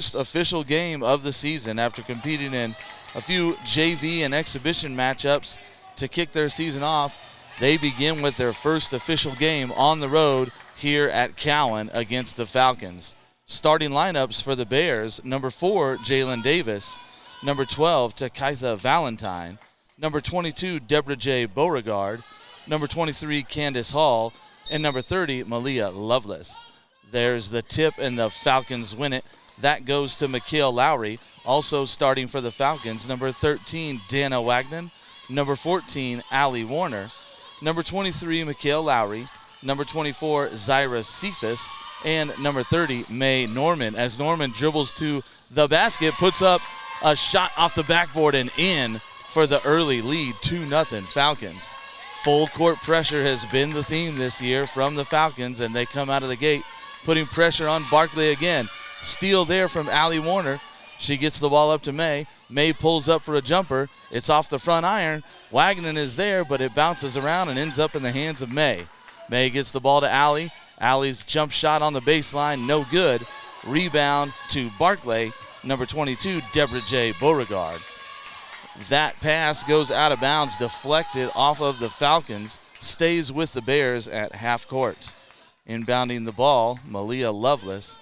first official game of the season after competing in a few JV and exhibition matchups to kick their season off. They begin with their first official game on the road here at Cowan against the Falcons. Starting lineups for the Bears: number 4, Jalen Davis; number 12, Takaitha Valentine; number 22, Deborah J. Beauregard; number 23, Candace Hall; and number 30, Malia Lovelace. There's the tip, and the Falcons win it. That goes to Mikhail Lowry. Also starting for the Falcons, number 13, Dana Wagner; number 14, Allie Warner; number 23, Mikhail Lowry; number 24, Zyra Cephas; and number 30, May Norman. As Norman dribbles to the basket, puts up a shot off the backboard and in for the early lead, 2-0 Falcons. Full court pressure has been the theme this year from the Falcons, and they come out of the gate putting pressure on Barclay again. Steal there from Allie Warner. She gets the ball up to May. May pulls up for a jumper. It's off the front iron. Wagner is there, but it bounces around and ends up in the hands of May. May gets the ball to Allie. Allie's jump shot on the baseline, no good. Rebound to Barclay, number 22, Deborah J. Beauregard. That pass goes out of bounds, deflected off of the Falcons, stays with the Bears at half court. Inbounding the ball, Malia Lovelace.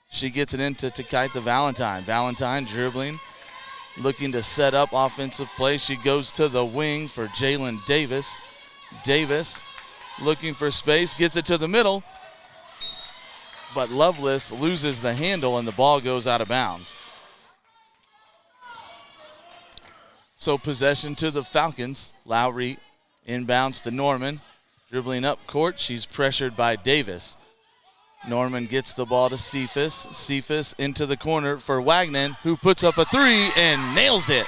She gets it into Takaitha Valentine. Valentine dribbling, looking to set up offensive play. She goes to the wing for Jalen Davis. Davis looking for space, gets it to the middle, but Lovelace loses the handle and the ball goes out of bounds. So possession to the Falcons. Lowry inbounds to Norman. Dribbling up court, she's pressured by Davis. Norman gets the ball to Cephas. Cephas into the corner for Wagner, who puts up a three and nails it.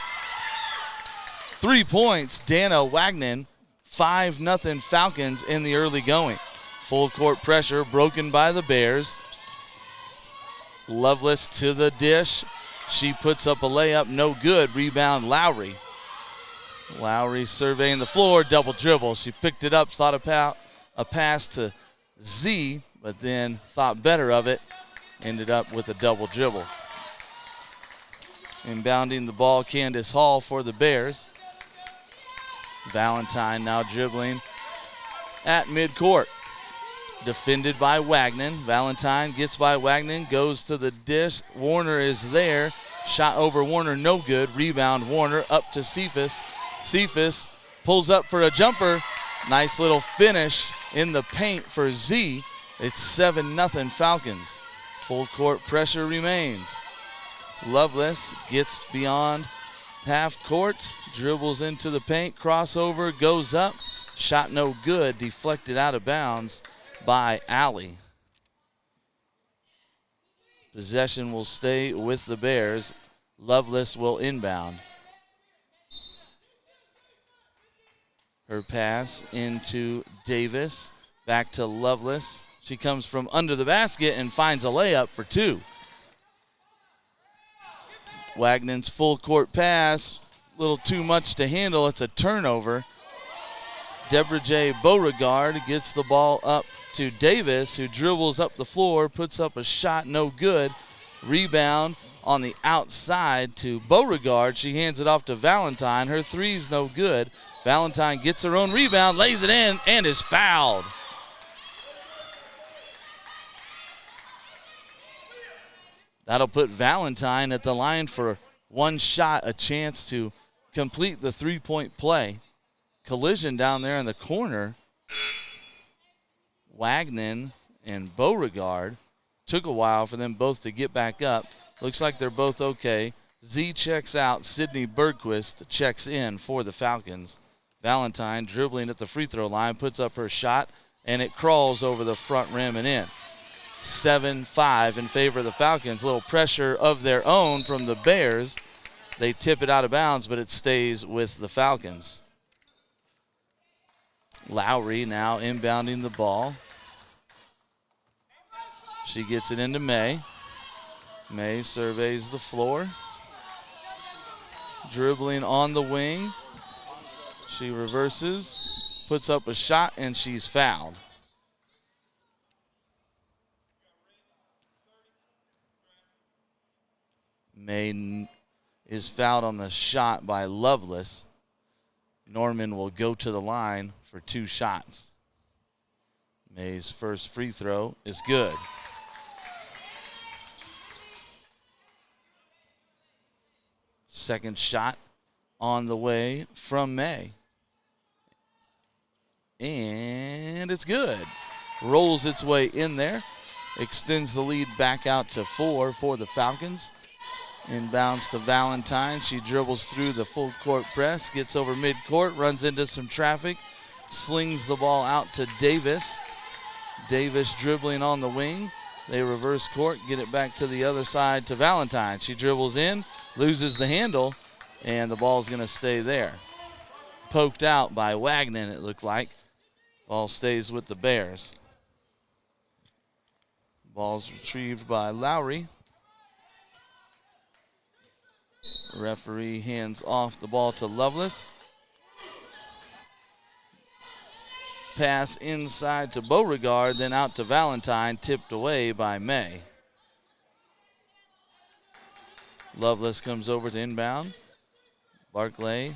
3 points, Dana Wagner. 5-0 Falcons in the early going. Full court pressure broken by the Bears. Lovelace to the dish. She puts up a layup, no good. Rebound Lowry. Lowry surveying the floor, double dribble. She picked it up, thought about a pass to Z, but then thought better of it. Ended up with a double dribble. Inbounding the ball, Candace Hall for the Bears. Valentine now dribbling at midcourt. Defended by Wagner. Valentine gets by Wagner, goes to the dish. Warner is there. Shot over Warner, no good. Rebound Warner up to Cephas. Cephas pulls up for a jumper. Nice little finish in the paint for Z. It's 7-0 Falcons. Full court pressure remains. Lovelace gets beyond half court, dribbles into the paint, crossover, goes up. Shot no good, deflected out of bounds by Allie. Possession will stay with the Bears. Lovelace will inbound. Her pass into Davis. Back to Lovelace. She comes from under the basket and finds a layup for 2. Wagner's full court pass, a little too much to handle. It's a turnover. Deborah J. Beauregard gets the ball up to Davis, who dribbles up the floor, puts up a shot, no good. Rebound on the outside to Beauregard. She hands it off to Valentine. Her three's no good. Valentine gets her own rebound, lays it in, and is fouled. That'll put Valentine at the line for one shot, a chance to complete the three-point play. Collision down there in the corner. Wagner and Beauregard. Took a while for them both to get back up. Looks like they're both okay. Z checks out. Sydney Bergquist checks in for the Falcons. Valentine dribbling at the free throw line, puts up her shot, and it crawls over the front rim and in. 7-5 in favor of the Falcons. A little pressure of their own from the Bears. They tip it out of bounds, but it stays with the Falcons. Lowry now inbounding the ball. She gets it into May. May surveys the floor. Dribbling on the wing. She reverses, puts up a shot, and she's fouled. May is fouled on the shot by Lovelace. Norman will go to the line for 2 shots. May's first free throw is good. Second shot on the way from May. And it's good. Rolls its way in there. Extends the lead back out to 4 for the Falcons. Inbounds to Valentine. She dribbles through the full court press, gets over midcourt, runs into some traffic, slings the ball out to Davis. Davis dribbling on the wing. They reverse court, get it back to the other side to Valentine. She dribbles in, loses the handle, and the ball's going to stay there. Poked out by Wagner, it looked like. Ball stays with the Bears. Ball's retrieved by Lowry. Referee hands off the ball to Lovelace. Pass inside to Beauregard, then out to Valentine, tipped away by May. Lovelace comes over to inbound. Barclay, a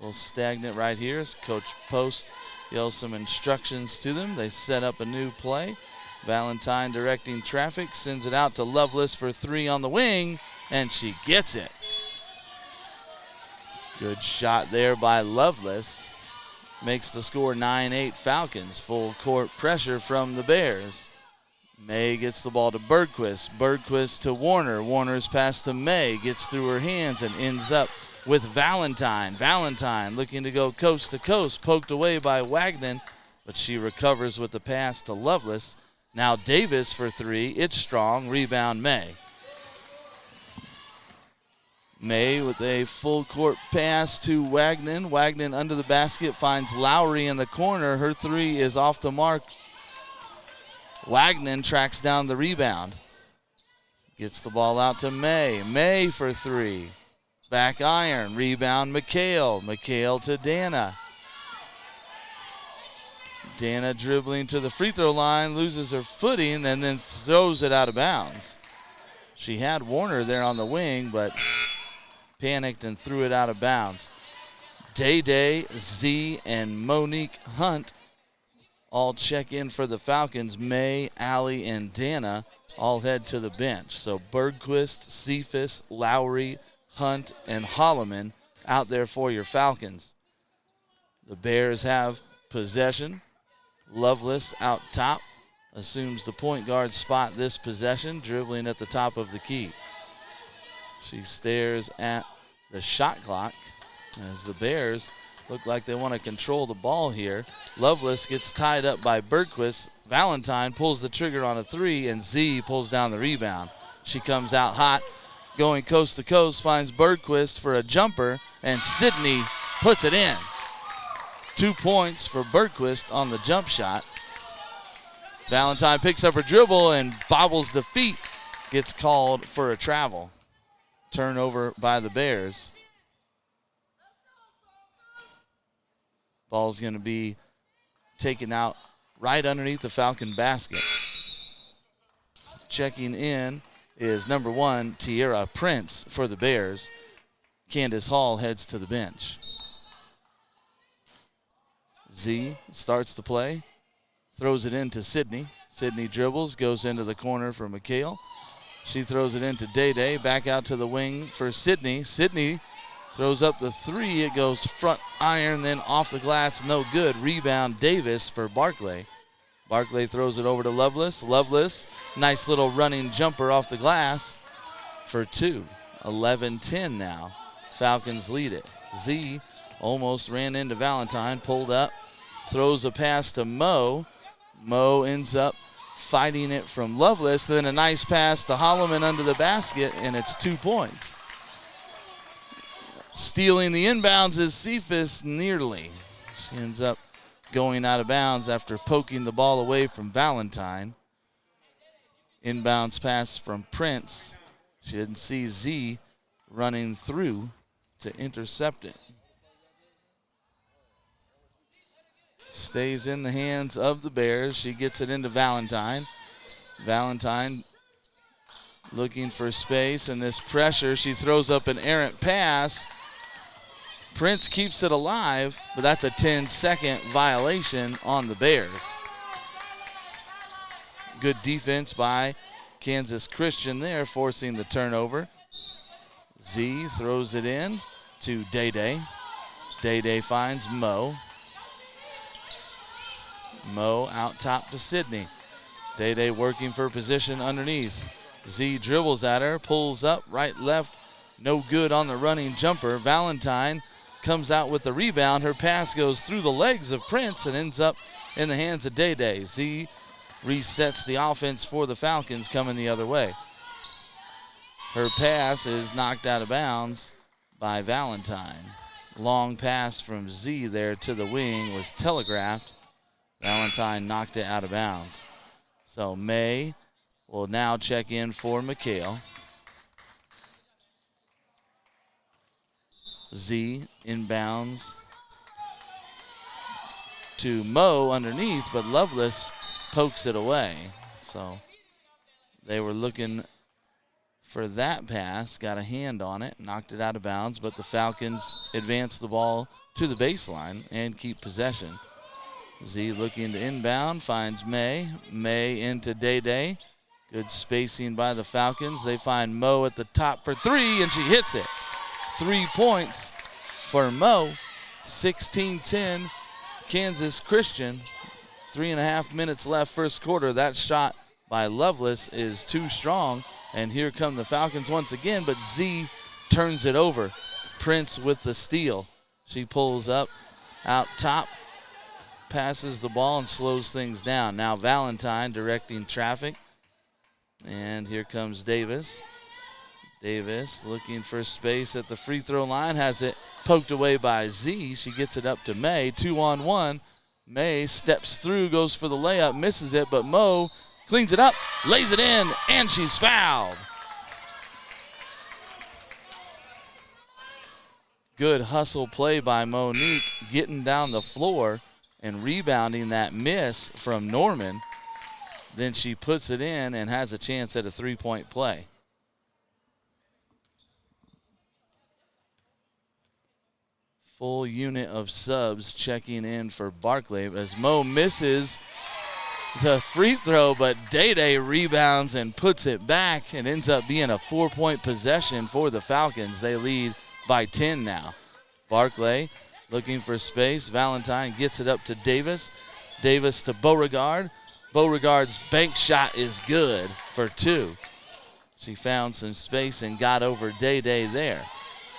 little stagnant right here as Coach Post yells some instructions to them. They set up a new play. Valentine directing traffic, sends it out to Lovelace for 3 on the wing, and she gets it. Good shot there by Lovelace. Makes the score 9-8 Falcons. Full court pressure from the Bears. May gets the ball to Bergquist. Bergquist to Warner. Warner's pass to May. Gets through her hands and ends up with Valentine. Valentine looking to go coast to coast. Poked away by Wagner, but she recovers with the pass to Lovelace. Now Davis for 3. It's strong. Rebound May. May with a full court pass to Wagner. Wagner under the basket finds Lowry in the corner. Her 3 is off the mark. Wagner tracks down the rebound. Gets the ball out to May. May for 3. Back iron. Rebound McHale. McHale to Dana. Dana dribbling to the free throw line, loses her footing, and then throws it out of bounds. She had Warner there on the wing, but panicked and threw it out of bounds. Day, Z, and Monique Hunt all check in for the Falcons. May, Allie, and Dana all head to the bench. So Bergquist, Cephas, Lowry, Hunt, and Holloman out there for your Falcons. The Bears have possession. Lovelace out top, assumes the point guard spot this possession, dribbling at the top of the key. She stares at the shot clock as the Bears look like they want to control the ball here. Lovelace gets tied up by Bergquist. Valentine pulls the trigger on a 3, and Z pulls down the rebound. She comes out hot, going coast to coast, finds Bergquist for a jumper, and Sydney puts it in. 2 points for Bergquist on the jump shot. Valentine picks up her dribble and bobbles the feet. Gets called for a travel. Turnover by the Bears. Ball's going to be taken out right underneath the Falcon basket. Checking in is number 1, Tierra Prince for the Bears. Candace Hall heads to the bench. Z starts the play, throws it into Sydney. Sydney dribbles, goes into the corner for McHale. She throws it into Day, back out to the wing for Sydney. Sydney throws up the 3. It goes front iron, then off the glass, no good. Rebound Davis for Barclay. Barclay throws it over to Lovelace. Lovelace, nice little running jumper off the glass for 2. 11-10 now. Falcons lead it. Z almost ran into Valentine, pulled up. Throws a pass to Mo. Mo ends up fighting it from Lovelace. Then a nice pass to Holloman under the basket, and it's 2 points. Stealing the inbounds is Cephas nearly. She ends up going out of bounds after poking the ball away from Valentine. Inbounds pass from Prince. She didn't see Z running through to intercept it. Stays in the hands of the Bears. She gets it into Valentine. Valentine looking for space, and this pressure, she throws up an errant pass. Prince keeps it alive, but that's a 10-second violation on the Bears. Good defense by Kansas Christian there, forcing the turnover. Z throws it in to Day-Day. Day-Day finds Mo. Mo out top to Sydney. Day-Day working for position underneath. Z dribbles at her, pulls up, right, left. No good on the running jumper. Valentine comes out with the rebound. Her pass goes through the legs of Prince and ends up in the hands of Day-Day. Z resets the offense for the Falcons coming the other way. Her pass is knocked out of bounds by Valentine. Long pass from Z there to the wing was telegraphed. Valentine knocked it out of bounds. So May will now check in for McHale. Z inbounds to Mo underneath, but Lovelace pokes it away. So they were looking for that pass, got a hand on it, knocked it out of bounds, but the Falcons advance the ball to the baseline and keep possession. Z looking to inbound, finds May. May into Day-Day. Good spacing by the Falcons. They find Mo at the top for three, and she hits it. 3 points for Mo. 16-10, Kansas Christian. 3.5 minutes left first quarter. That shot by Lovelace is too strong. And here come the Falcons once again, but Z turns it over. Prince with the steal. She pulls up out top, passes the ball and slows things down. Now Valentine directing traffic. And here comes Davis. Davis looking for space at the free throw line. Has it poked away by Z. She gets it up to May. 2-on-1. May steps through, goes for the layup, misses it, but Mo cleans it up, lays it in, and she's fouled. Good hustle play by Monique, getting down the floor and rebounding that miss from Norman. Then she puts it in and has a chance at a three-point play. Full unit of subs checking in for Barclay as Mo misses the free throw, but Day-Day rebounds and puts it back and ends up being a 4-point possession for the Falcons. They lead by 10 now. Barclay looking for space. Valentine gets it up to Davis. Davis to Beauregard. Beauregard's bank shot is good for two. She found some space and got over Day-Day there.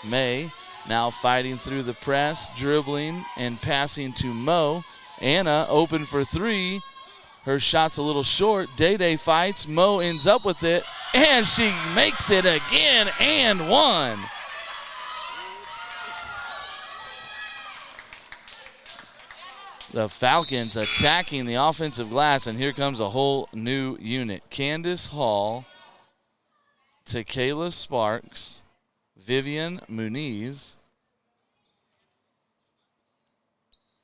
May now fighting through the press, dribbling and passing to Mo. Anna open for three. Her shot's a little short. Day-Day fights. Mo ends up with it, and she makes it again and one. The Falcons attacking the offensive glass, and here comes a whole new unit. Candace Hall, Takayla Sparks, Vivian Muniz,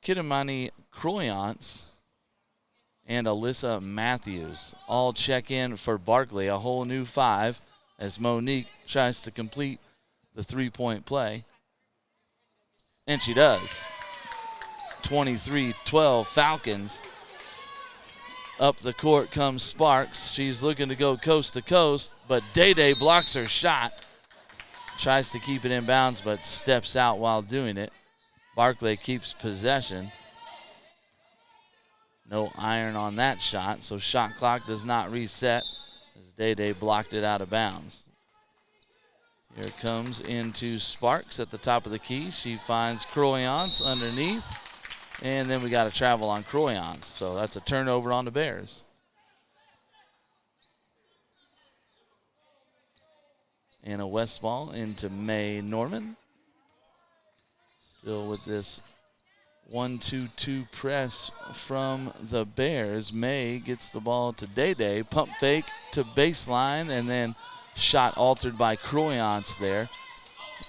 Kidamani Croyance, and Alyssa Matthews. All check in for Barclay, a whole new five as Monique tries to complete the three-point play. And she does. 23-12 Falcons. Up the court comes Sparks. She's looking to go coast to coast, but Day-Day blocks her shot. Tries to keep it in bounds, but steps out while doing it. Barclay keeps possession. No iron on that shot, so shot clock does not reset as Day-Day blocked it out of bounds. Here comes into Sparks at the top of the key. She finds Croyance underneath, and then we got to travel on Croyance, so that's a turnover on the Bears. Anna Westfall into May Norman. Still with this 1-2-2 press from the Bears. May gets the ball to Day-Day. Pump fake to baseline, and then shot altered by Croyance there.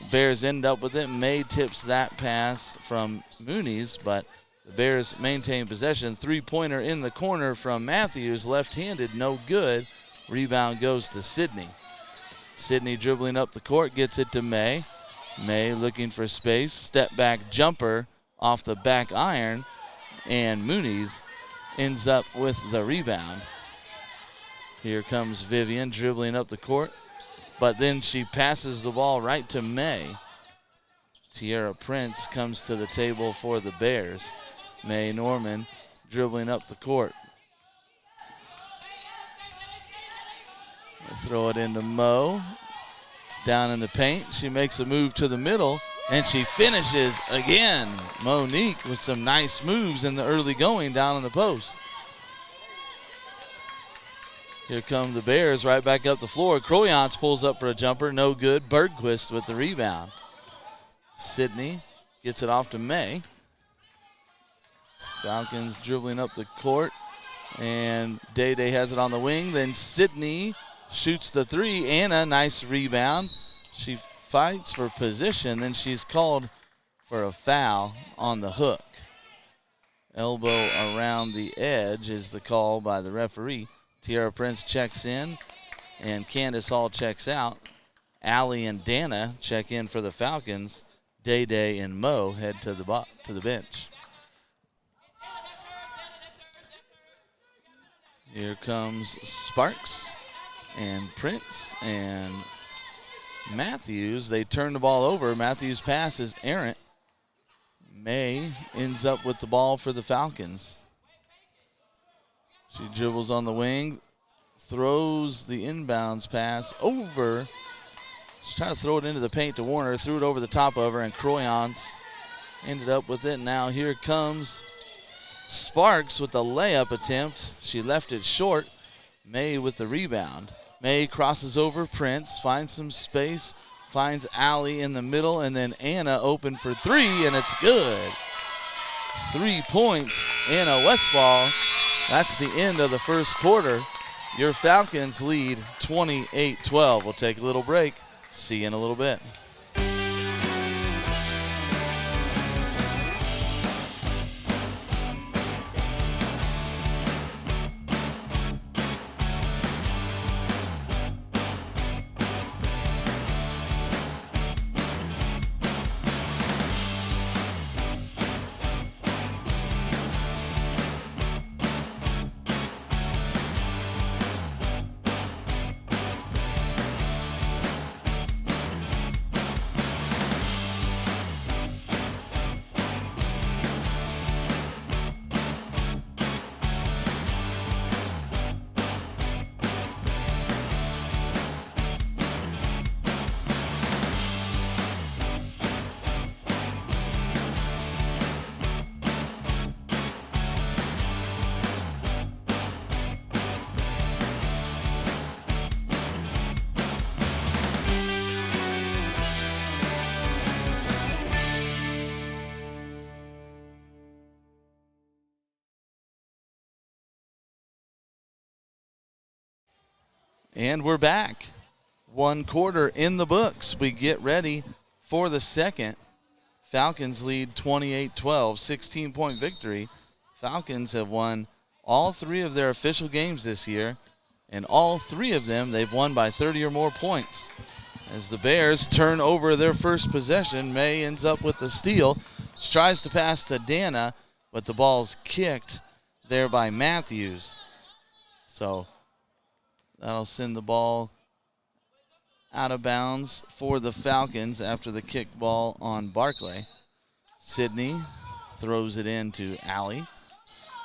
Bears end up with it. May tips that pass from Muniz, but the Bears maintain possession. Three-pointer in the corner from Matthews. Left-handed, no good. Rebound goes to Sydney. Sydney dribbling up the court, gets it to May. May looking for space. Step back jumper off the back iron. And Mooney's ends up with the rebound. Here comes Vivian dribbling up the court. But then she passes the ball right to May. Tiara Prince comes to the table for the Bears. May Norman dribbling up the court. Throw it into Mo. Down in the paint. She makes a move to the middle, and she finishes again. Monique with some nice moves in the early going down in the post. Here come the Bears right back up the floor. Croyance pulls up for a jumper. No good. Bergquist with the rebound. Sydney gets it off to May. Falcons dribbling up the court. And Day Day has it on the wing. Then Sydney shoots the three. Anna, nice rebound. She fights for position. Then she's called for a foul on the hook. Elbow around the edge is the call by the referee. Tiara Prince checks in, and Candace Hall checks out. Allie and Dana check in for the Falcons. Day Day and Mo head to the bench. Here comes Sparks and Prince and Matthews. They turn the ball over. Matthews' pass is errant. May ends up with the ball for the Falcons. She dribbles on the wing, throws the inbounds pass over. She's trying to throw it into the paint to Warner, threw it over the top of her, and Croyance ended up with it. Now here comes Sparks with the layup attempt. She left it short. May with the rebound. May crosses over Prince, finds some space, finds Allie in the middle, and then Anna open for three, and it's good. 3 points, Anna Westfall. That's the end of the first quarter. Your Falcons lead 28-12. We'll take a little break. See you in a little bit. And we're back. 1 quarter in the books. We get ready for the second. Falcons lead 28-12, 16-point victory. Falcons have won all 3 of their official games this year, and all 3 of them they've won by 30 or more points. As the Bears turn over their first possession, May ends up with the steal. She tries to pass to Dana, but the ball's kicked there by Matthews. So that'll send the ball out of bounds for the Falcons after the kick ball on Barclay. Sydney throws it into Allie.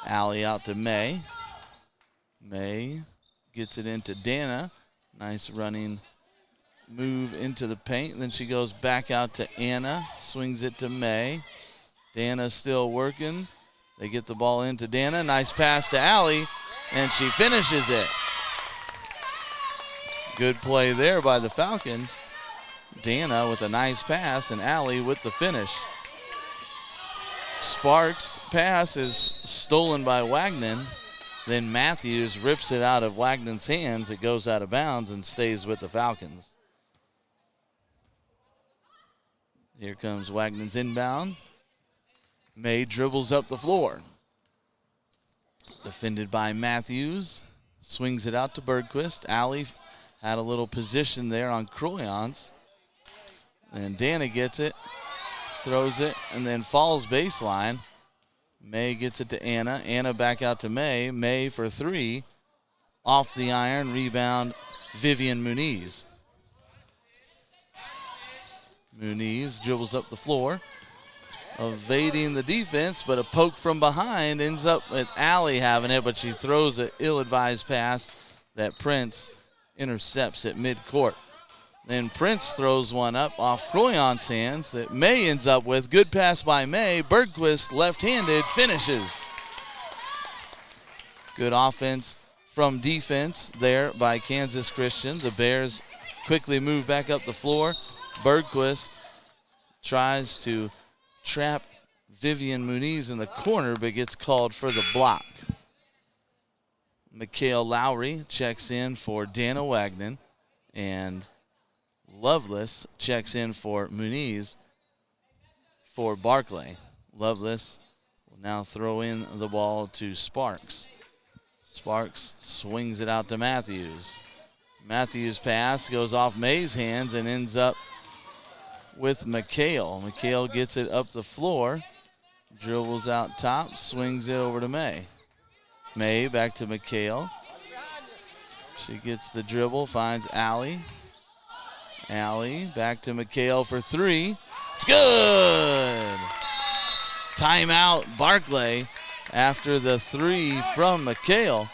Allie out to May. May gets it into Dana. Nice running move into the paint. Then she goes back out to Anna. Swings it to May. Dana still working. They get the ball into Dana. Nice pass to Allie, and she finishes it. Good play there by the Falcons. Dana with a nice pass, and Allie with the finish. Sparks' pass is stolen by Wagnon. Then Matthews rips it out of Wagnon's hands. It goes out of bounds and stays with the Falcons. Here comes Wagnon's inbound. May dribbles up the floor. Defended by Matthews. Swings it out to Bergquist. Allie Had a little position there on Croyance. And Dana gets it, throws it, and then falls baseline. May gets it to Anna. Anna back out to May. May for three. Off the iron. Rebound, Vivian Muniz. Muniz dribbles up the floor, evading the defense, but a poke from behind ends up with Allie having it, but she throws an ill-advised pass that Prince intercepts at midcourt. Then Prince throws one up off Croyance's hands that May ends up with. Good pass by May. Bergquist, left-handed, finishes. Good offense from defense there by Kansas Christian. The Bears quickly move back up the floor. Bergquist tries to trap Vivian Muniz in the corner, but gets called for the block. Mikhail Lowry checks in for Dana Wagner, and Lovelace checks in for Muniz for Barclay. Lovelace will now throw in the ball to Sparks. Sparks swings it out to Matthews. Matthews' pass goes off May's hands and ends up with Mikhail. Mikhail gets it up the floor, dribbles out top, swings it over to May. May back to Mikhail. She gets the dribble, finds Allie. Allie back to Mikhail for three. It's good! Timeout, Barclay, after the three from Mikhail.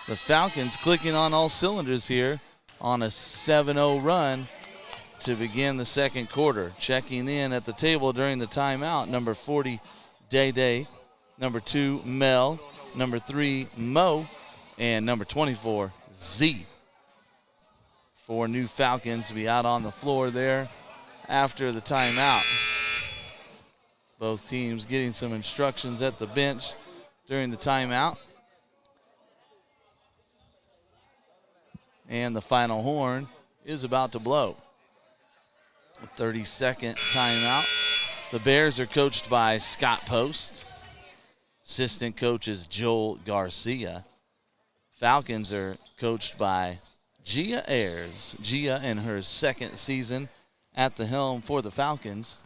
The Falcons clicking on all cylinders here on a 7-0 run to begin the second quarter. Checking in at the table during the timeout, number 40, Day Day, number 2, Mel, number 3, Mo, and number 24, Z. 4 new Falcons to be out on the floor there after the timeout. Both teams getting some instructions at the bench during the timeout. And the final horn is about to blow. A 30-second timeout. The Bears are coached by Scott Post. Assistant coach is Joel Garcia. Falcons are coached by Gia Ayers. Gia in her second season at the helm for the Falcons.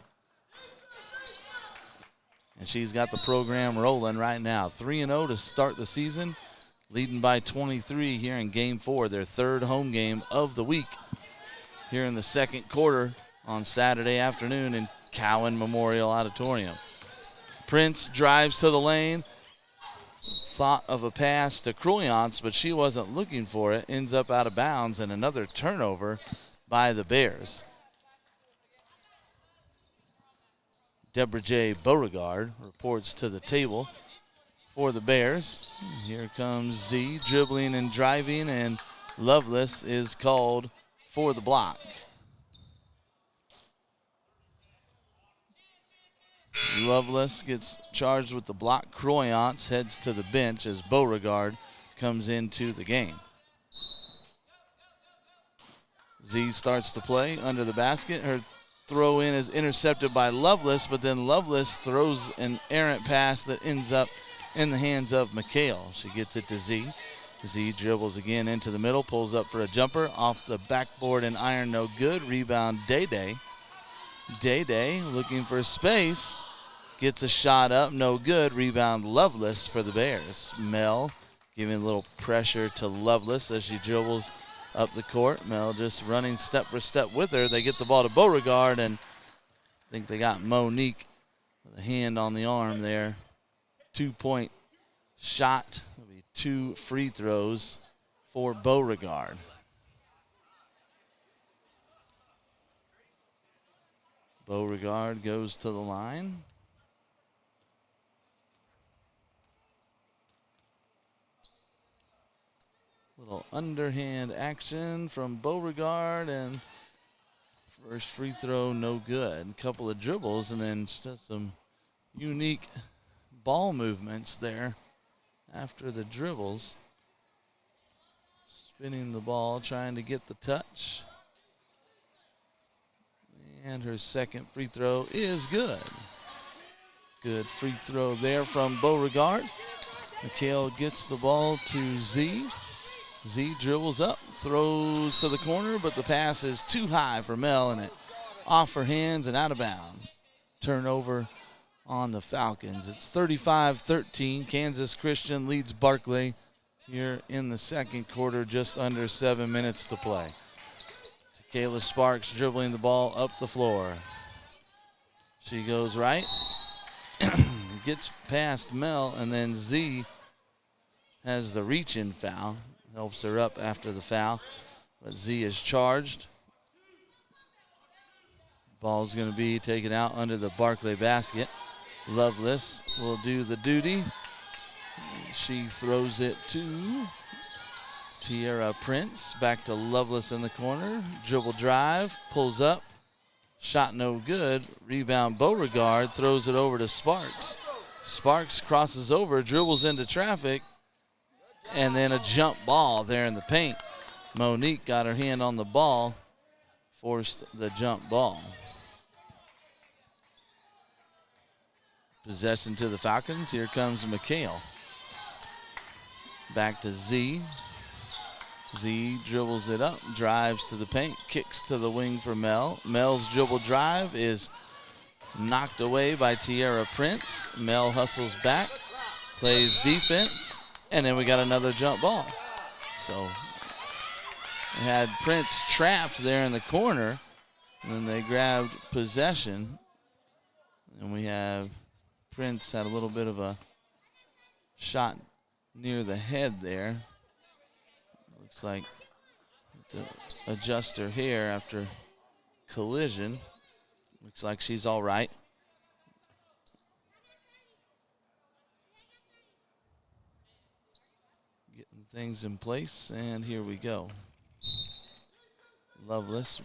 And she's got the program rolling right now. 3-0 to start the season, leading by 23 here in Game 4, their third home game of the week here in the second quarter on Saturday afternoon in Cowan Memorial Auditorium. Prince drives to the lane. Thought of a pass to Croyance, but she wasn't looking for it. Ends up out of bounds, and another turnover by the Bears. Deborah J. Beauregard reports to the table for the Bears. Here comes Z dribbling and driving, and Lovelace is called for the block. Lovelace gets charged with the block. Croyance heads to the bench as Beauregard comes into the game. Z starts to play under the basket. Her throw in is intercepted by Lovelace, but then Lovelace throws an errant pass that ends up in the hands of Mikhail. She gets it to Z. Z dribbles again into the middle, pulls up for a jumper. Off the backboard and iron, no good. Rebound, Day Day. Day Day looking for space. Gets a shot up, no good. Rebound, Lovelace for the Bears. Mel giving a little pressure to Lovelace as she dribbles up the court. Mel just running step for step with her. They get the ball to Beauregard, and I think they got Monique with a hand on the arm there. 2-point shot. It'll be 2 free throws for Beauregard. Beauregard goes to the line. Little underhand action from Beauregard, and first free throw no good. A couple of dribbles, and then just some unique ball movements there after the dribbles. Spinning the ball, trying to get the touch. And her second free throw is good. Good free throw there from Beauregard. Mikhail gets the ball to Z. Z dribbles up, throws to the corner, but the pass is too high for Mel, and it off her hands and out of bounds. Turnover on the Falcons. It's 35-13. Kansas Christian leads Barclay here in the second quarter, just under 7 minutes to play. Kayla Sparks dribbling the ball up the floor. She goes right, gets past Mel, and then Z has the reach-in foul. Helps her up after the foul, but Z is charged. Ball's going to be taken out under the Barclay basket. Loveless will do the duty. She throws it to Tierra Prince. Back to Loveless in the corner. Dribble drive, pulls up. Shot no good. Rebound Beauregard, throws it over to Sparks. Sparks crosses over, dribbles into traffic, and then a jump ball there in the paint. Monique got her hand on the ball, forced the jump ball. Possession to the Falcons. Here comes McHale. Back to Z. Z dribbles it up, drives to the paint, kicks to the wing for Mel. Mel's dribble drive is knocked away by Tierra Prince. Mel hustles back, plays defense, and then we got another jump ball. So they had Prince trapped there in the corner, and then they grabbed possession. And we have Prince had a little bit of a shot near the head there. Looks like to adjust her hair after collision. Looks like she's all right. Getting things in place, and here we go. Loveless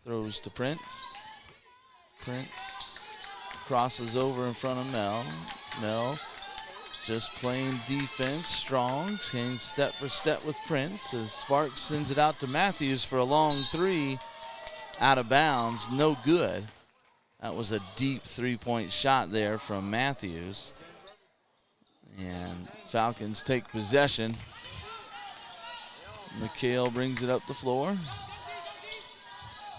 throws to Prince. Prince crosses over in front of Mel. Mel just playing defense, strong, staying step for step with Prince as Sparks sends it out to Matthews for a long three. Out of bounds, no good. That was a deep three-point shot there from Matthews. And Falcons take possession. McHale brings it up the floor.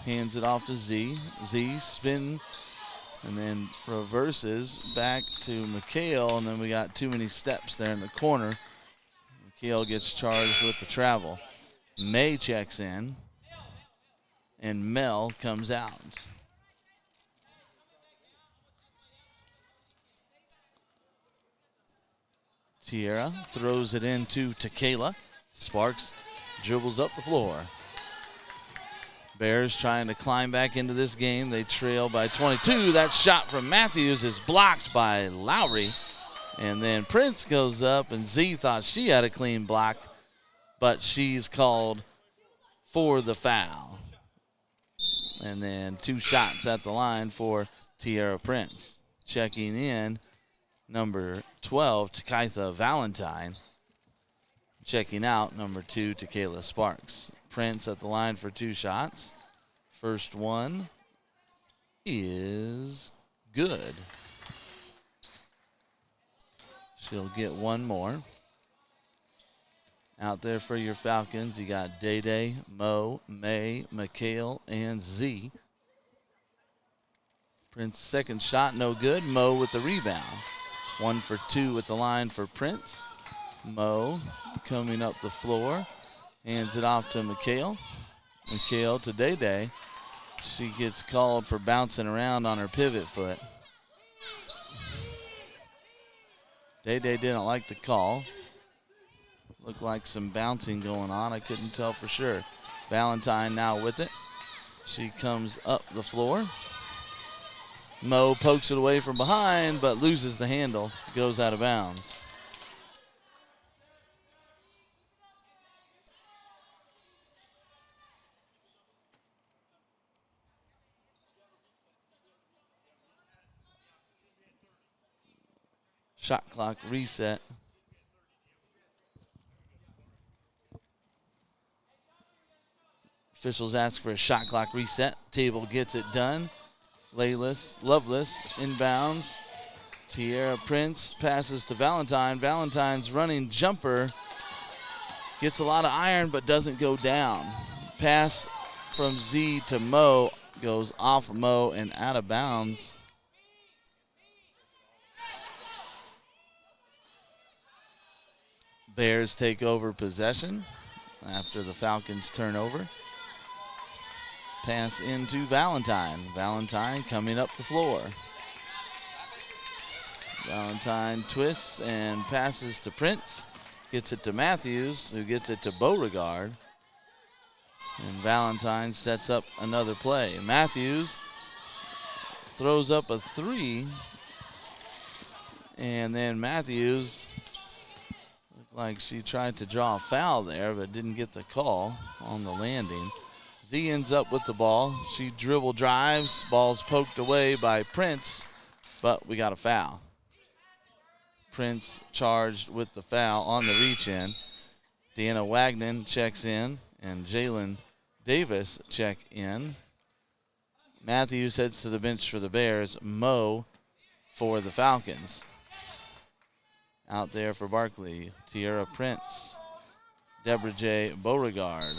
Hands it off to Z. Z spin and then reverses back to McHale, and then we got too many steps there in the corner. McHale gets charged with the travel. May checks in, and Mel comes out. Tierra throws it into Tequila. Sparks dribbles up the floor. Bears trying to climb back into this game. They trail by 22. That shot from Matthews is blocked by Lowry. And then Prince goes up, and Z thought she had a clean block, but she's called for the foul. And then two shots at the line for Tierra Prince. Checking in, number 12, Takaitha Valentine. Checking out, number 2, Tequila Sparks. Prince at the line for two shots. First one is good. She'll get one more. Out there for your Falcons, you got Day-Day, Mo, May, McHale, and Z. Prince's second shot, no good. Mo with the rebound. 1 for 2 at the line for Prince. Mo coming up the floor. Hands it off to McHale. McHale to Day-Day. She gets called for bouncing around on her pivot foot. Day-Day didn't like the call. Looked like some bouncing going on. I couldn't tell for sure. Valentine now with it. She comes up the floor. Mo pokes it away from behind, but loses the handle. Goes out of bounds. Shot clock reset. Officials ask for a shot clock reset. Table gets it done. Loveless inbounds. Tierra Prince passes to Valentine. Valentine's running jumper Gets a lot of iron but doesn't go down. Pass from Z to Mo goes off Mo and out of bounds. Bears take over possession after the Falcons turnover. Pass into Valentine. Valentine coming up the floor. Valentine twists and passes to Prince. Gets it to Matthews, who gets it to Beauregard. And Valentine sets up another play. Matthews throws up a three. And then Matthews, looked like she tried to draw a foul there, but didn't get the call on the landing. Z ends up with the ball. She dribble drives. Ball's poked away by Prince, but we got a foul. Prince charged with the foul on the reach-in. Deanna Wagner checks in, and Jalen Davis check in. Matthews heads to the bench for the Bears. Mo for the Falcons. Out there for Barclay, Tierra Prince, Deborah J. Beauregard,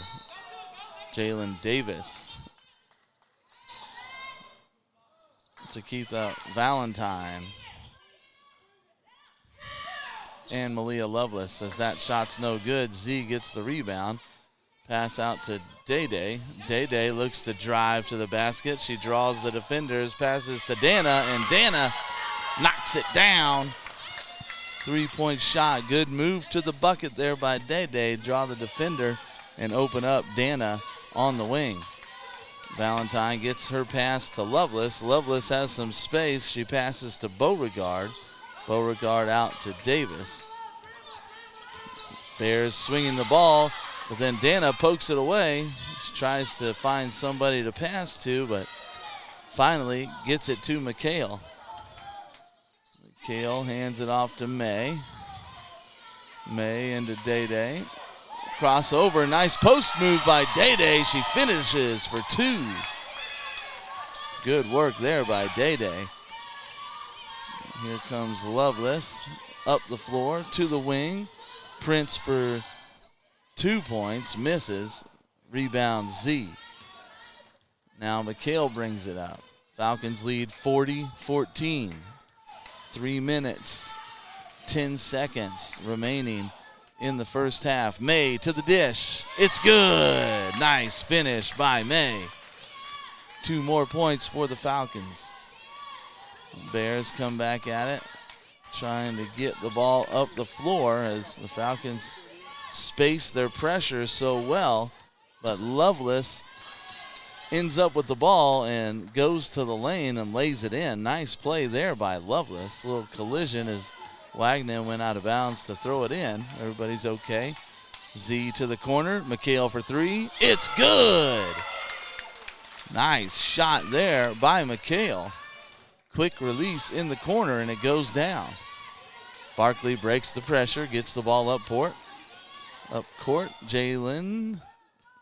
Jalen Davis, Takitha Valentine, and Malia Lovelace. As that shot's no good, Z gets the rebound. Pass out to Day-Day. Day-Day looks to drive to the basket. She draws the defenders, passes to Dana, and Dana knocks it down. 3-point shot. Good move to the bucket there by Day-Day. Draw the defender and open up Dana on the wing. Valentine gets her pass to Lovelace. Lovelace has some space. She passes to Beauregard. Beauregard out to Davis. Bears swinging the ball, but then Dana pokes it away. She tries to find somebody to pass to, but finally gets it to McHale. McHale hands it off to May. May into Day-Day. Crossover, nice post move by Day-Day. She finishes for two. Good work there by Day-Day. Here comes Lovelace up the floor to the wing. Prince for 2 points, misses. Rebound Z. Now McHale brings it up. Falcons lead 40-14. 3 minutes, 10 seconds remaining in the first half. May to the dish. It's good. Nice finish by May. 2 more points for the Falcons. Bears come back at it, trying to get the ball up the floor as the Falcons space their pressure so well, but Lovelace ends up with the ball and goes to the lane and lays it in. Nice play there by Lovelace. A little collision as Wagner went out of bounds to throw it in. Everybody's okay. Z to the corner. McHale for 3. It's good. Nice shot there by McHale. Quick release in the corner, and it goes down. Barclay breaks the pressure, gets the ball up court. Jalen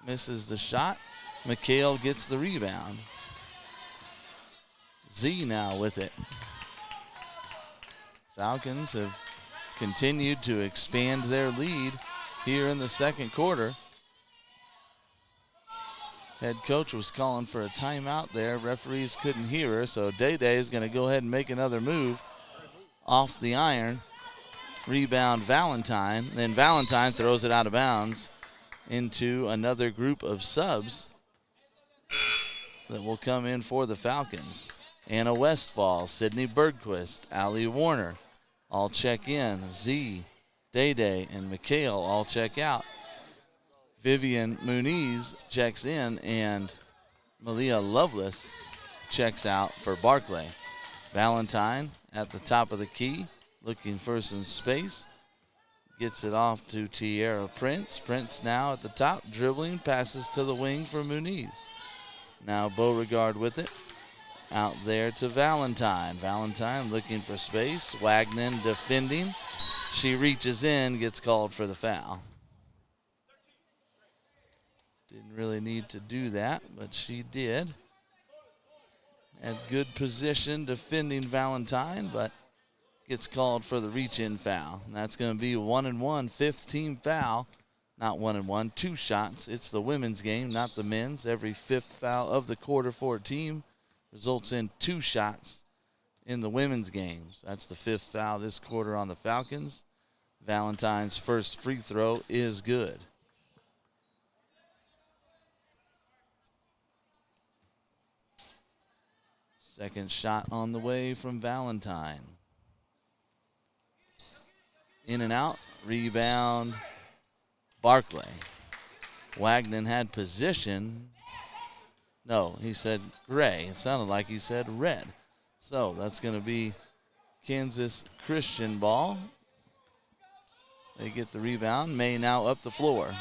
misses the shot. McHale gets the rebound. Z now with it. Falcons have continued to expand their lead here in the second quarter. Head coach was calling for a timeout there. Referees couldn't hear her, so Day-Day is going to go ahead and make another move off the iron. Rebound Valentine. Then Valentine throws it out of bounds into another group of subs that will come in for the Falcons. Anna Westfall, Sydney Bergquist, Allie Warner all check in. Z, Day-Day, and McHale all check out. Vivian Muniz checks in, and Malia Lovelace checks out for Barclay. Valentine at the top of the key, looking for some space. Gets it off to Tierra Prince. Prince now at the top, dribbling, passes to the wing for Muniz. Now Beauregard with it. Out there to Valentine. Valentine looking for space. Wagner defending. She reaches in, gets called for the foul. Didn't really need to do that, but she did. Had good position defending Valentine, but gets called for the reach-in foul. And that's going to be 1-1, 5th team foul. Not 1-1, 2 shots. It's the women's game, not the men's. Every 5th foul of the quarter for a team results in 2 shots in the women's games. That's the 5th foul this quarter on the Falcons. Valentine's first free throw is good. Second shot on the way from Valentine. In and out, rebound, Barclay. Wagner had position. No, he said gray. It sounded like he said red. So that's going to be Kansas Christian ball. They get the rebound. May now up the floor.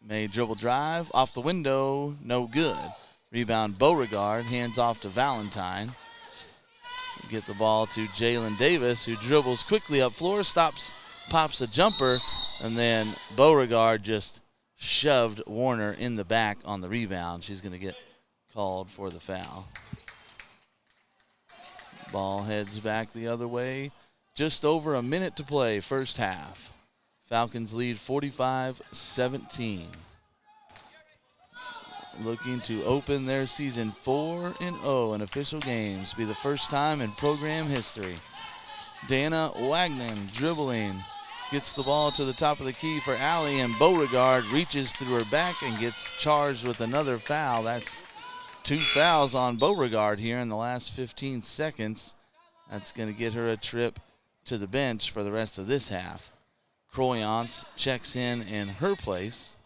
May dribble drive, off the window, no good. Rebound Beauregard, hands off to Valentine. Get the ball to Jalen Davis, who dribbles quickly up floor, stops, pops a jumper, and then Beauregard just shoved Warner in the back on the rebound. She's going to get called for the foul. Ball heads back the other way. Just over a minute to play, first half. Falcons lead 45-17. Looking to open their season 4-0 in official games. Be the first time in program history. Dana Wagner dribbling. Gets the ball to the top of the key for Allie, and Beauregard reaches through her back and gets charged with another foul. That's 2 fouls on Beauregard here in the last 15 seconds. That's going to get her a trip to the bench for the rest of this half. Croyance checks in her place.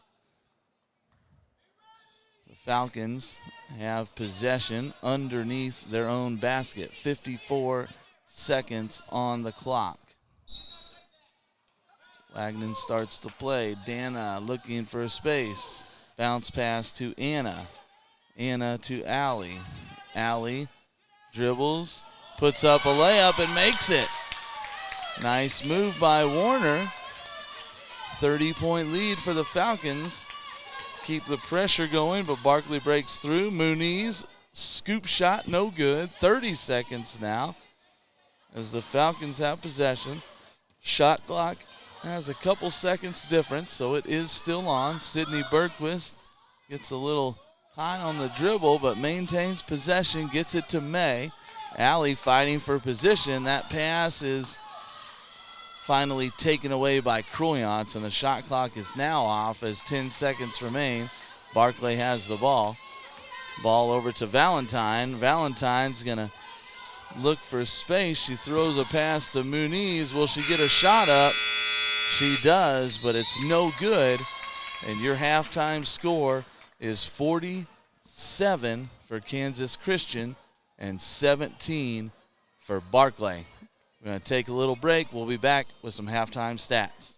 The Falcons have possession underneath their own basket. 54 seconds on the clock. Wagner starts to play. Dana looking for space. Bounce pass to Anna. Anna to Allie. Allie dribbles, puts up a layup and makes it. Nice move by Warner. 30-point lead for the Falcons. Keep the pressure going, but Barclay breaks through. Muniz, scoop shot, no good. 30 seconds now as the Falcons have possession. Shot clock has a couple seconds difference, so it is still on. Sydney Bergquist gets a little high on the dribble, but maintains possession, gets it to May. Allie fighting for position. That pass is finally taken away by Croyance, and the shot clock is now off as 10 seconds remain. Barclay has the ball. Ball over to Valentine. Valentine's going to look for space. She throws a pass to Muniz. Will she get a shot up? She does, but it's no good. And your halftime score is 47 for Kansas Christian and 17 for Barclay. We're going to take a little break. We'll be back with some halftime stats.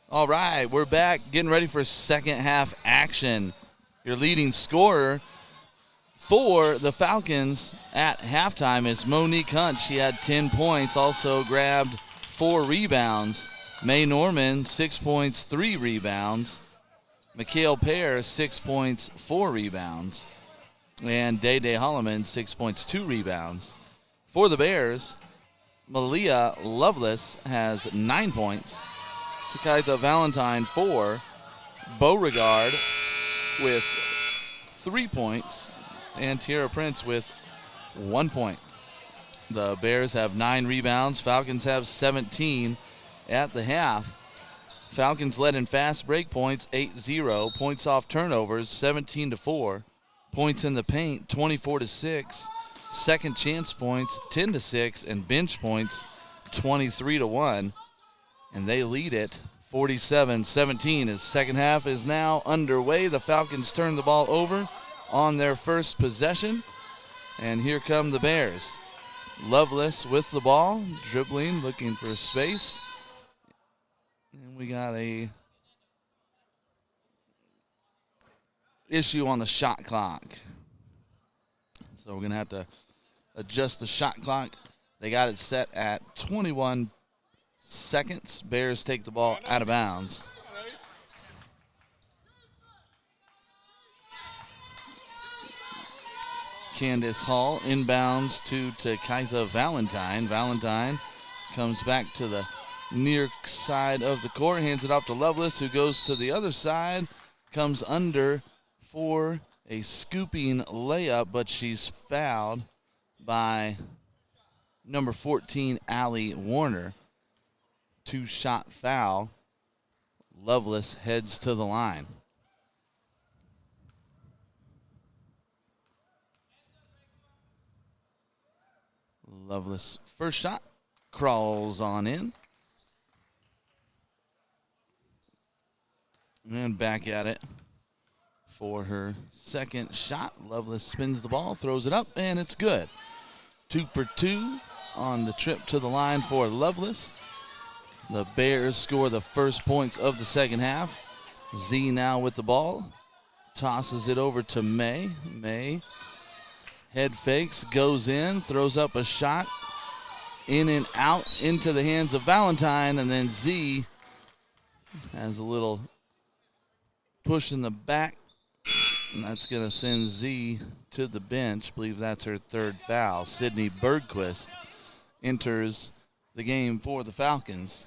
All right, we're back getting ready for second half action. Your leading scorer for the Falcons at halftime is Monique Hunt. She had 10 points, also grabbed 4 rebounds. May Norman, 6 points, 3 rebounds. Mikhail Pear, 6 points, 4 rebounds. And Day-Day Holloman, 6 points, 2 rebounds. For the Bears, Malia Lovelace has 9 points. Takaitha Valentine, 4. Beauregard with 3 points. And Tierra Prince with 1 point. The Bears have 9 rebounds. Falcons have 17 at the half. Falcons led in fast break points, 8-0. Points off turnovers, 17-4. Points in the paint, 24-6. Second chance points, 10-6. And bench points, 23-1. And they lead it 47-17 as second half is now underway. The Falcons turn the ball over on their first possession. And here come the Bears. Lovelace with the ball, dribbling, looking for space. And we got a issue on the shot clock. So we're going to have to adjust the shot clock. They got it set at 21 seconds. Bears take the ball out of bounds. Candace Hall inbounds to Takaitha Valentine. Valentine comes back to the near side of the court, hands it off to Lovelace, who goes to the other side, comes under for a scooping layup, but she's fouled by number 14, Allie Warner. 2-shot foul. Lovelace heads to the line. Lovelace first shot crawls on in. And back at it for her second shot. Lovelace spins the ball, throws it up, and it's good. 2 for 2 on the trip to the line for Lovelace. The Bears score the first points of the second half. Z now with the ball. Tosses it over to May. May head fakes, goes in, throws up a shot. In and out into the hands of Valentine, and then Z has a little push in the back, and that's going to send Z to the bench. I believe that's her third foul. Sydney Bergquist enters the game for the Falcons.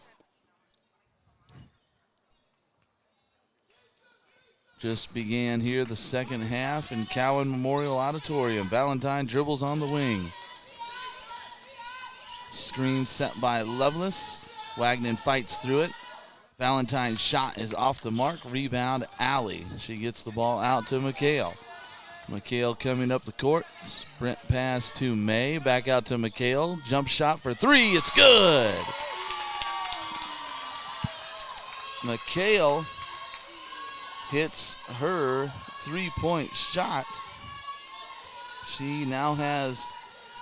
Just began here the second half in Cowan Memorial Auditorium. Valentine dribbles on the wing. Screen set by Lovelace. Wagner fights through it. Valentine's shot is off the mark. Rebound, Allie. She gets the ball out to Mikhail. Mikhail coming up the court. Sprint pass to May. Back out to Mikhail. Jump shot for 3. It's good. Mikhail hits her 3-point shot. She now has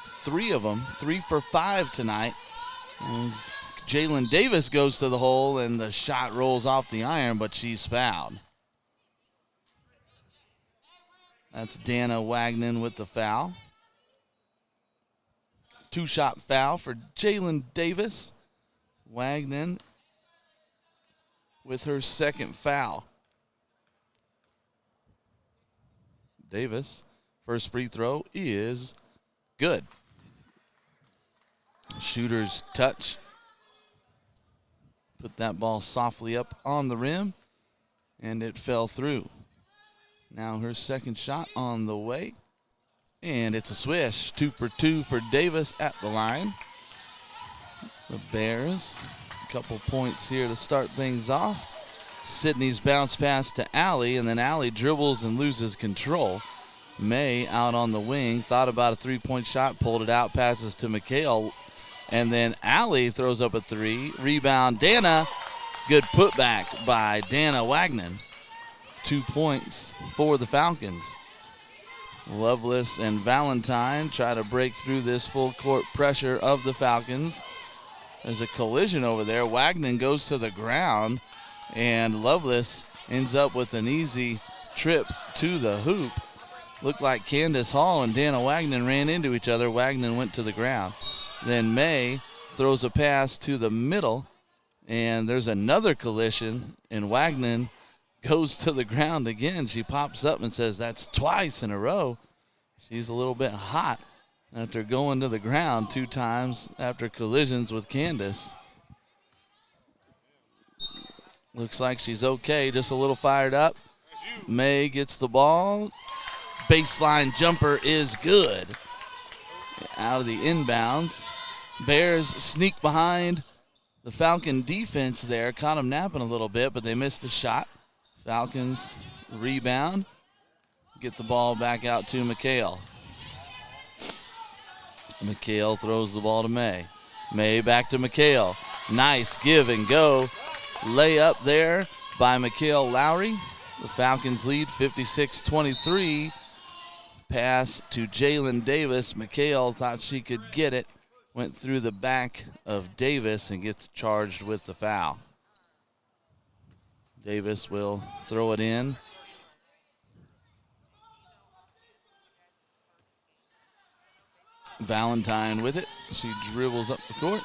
3 of them, 3 for 5 tonight. Jalen Davis goes to the hole, and the shot rolls off the iron, but she's fouled. That's Dana Wagner with the foul. 2-shot foul for Jalen Davis. Wagner with her second foul. Davis, first free throw is good. Shooter's touch. Put that ball softly up on the rim, and it fell through. Now her second shot on the way, and it's a swish. 2 for 2 for Davis at the line. The Bears, a couple points here to start things off. Sydney's bounce pass to Allie, and then Allie dribbles and loses control. May out on the wing, thought about a 3-point shot, pulled it out, passes to Mikhail, and then Allie throws up a 3. Rebound, Dana. Good putback by Dana Wagner. 2 points for the Falcons. Lovelace and Valentine try to break through this full court pressure of the Falcons. There's a collision over there. Wagner goes to the ground. And Lovelace ends up with an easy trip to the hoop. Looked like Candace Hall and Dana Wagner ran into each other. Wagner went to the ground. Then May throws a pass to the middle, and there's another collision, and Wagner goes to the ground again. She pops up and says that's twice in a row. She's a little bit hot after going to the ground 2 times after collisions with Candace. Looks like she's okay, just a little fired up. May gets the ball. Baseline jumper is good. Out of the inbounds. Bears sneak behind the Falcon defense there. Caught them napping a little bit, but they missed the shot. Falcons rebound. Get the ball back out to McHale. McHale throws the ball to May. May back to McHale. Nice give and go. Layup there by McHale Lowry. The Falcons lead 56-23. Pass to Jalen Davis. McHale thought she could get it. Went through the back of Davis and gets charged with the foul. Davis will throw it in. Valentine with it. She dribbles up the court.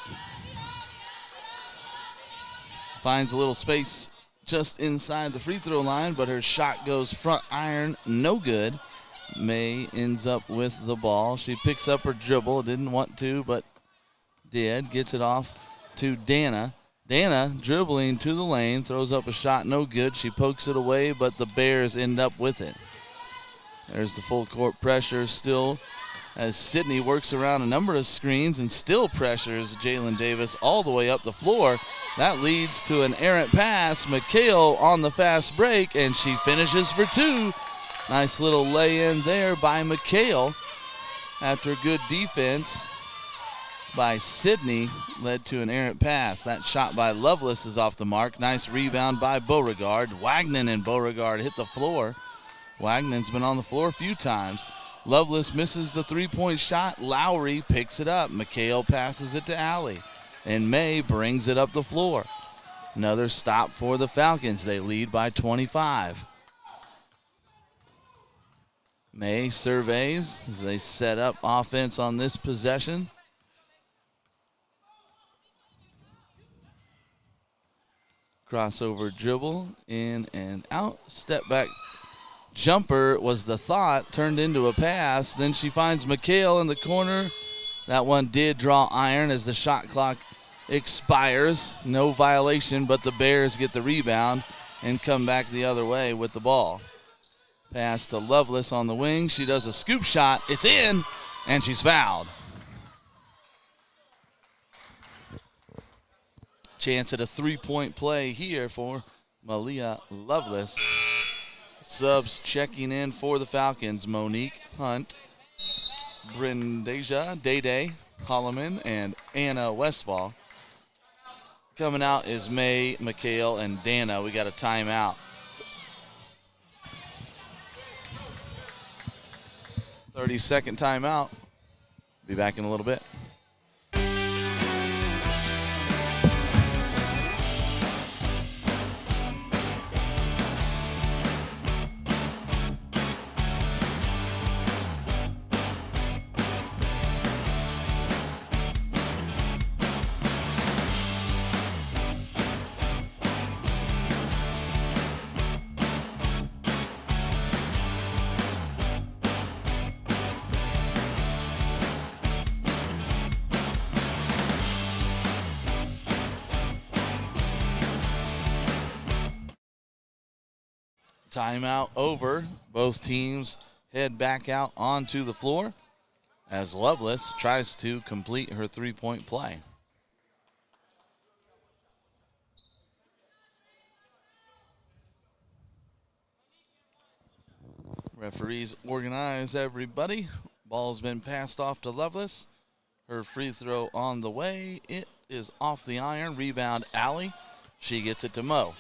Finds a little space just inside the free throw line, but her shot goes front iron, no good. May ends up with the ball. She picks up her dribble. Didn't want to, but did. Gets it off to Dana. Dana dribbling to the lane, throws up a shot, no good. She pokes it away, but the Bears end up with it. There's the full court pressure still as Sydney works around a number of screens and still pressures Jalen Davis all the way up the floor. That leads to an errant pass. McHale on the fast break, and she finishes for 2. Nice little lay-in there by McHale after good defense by Sydney led to an errant pass. That shot by Lovelace is off the mark. Nice rebound by Beauregard. Wagner and Beauregard hit the floor. Wagner's been on the floor a few times. Lovelace misses the three-point shot. Lowry picks it up. McHale passes it to Alley. And May brings it up the floor. Another stop for the Falcons. They lead by 25. May surveys as they set up offense on this possession. Crossover dribble, in and out. Step back jumper was the thought, turned into a pass. Then she finds McHale in the corner. That one did draw iron as the shot clock expires. No violation, but the Bears get the rebound and come back the other way with the ball. Pass to Lovelace on the wing. She does a scoop shot. It's in, and she's fouled. Chance at a three-point play here for Malia Lovelace. Subs checking in for the Falcons. Monique Hunt, Brindasia, Day-Day, Holloman, and Anna Westfall. Coming out is May, McHale, and Dana. We got a timeout. 30-second timeout. Be back in a little bit. Timeout over. Both teams head back out onto the floor as Lovelace tries to complete her three-point play. Referees organize everybody. Ball's been passed off to Lovelace. Her free throw on the way. It is off the iron. Rebound Alley. She gets it to Mo.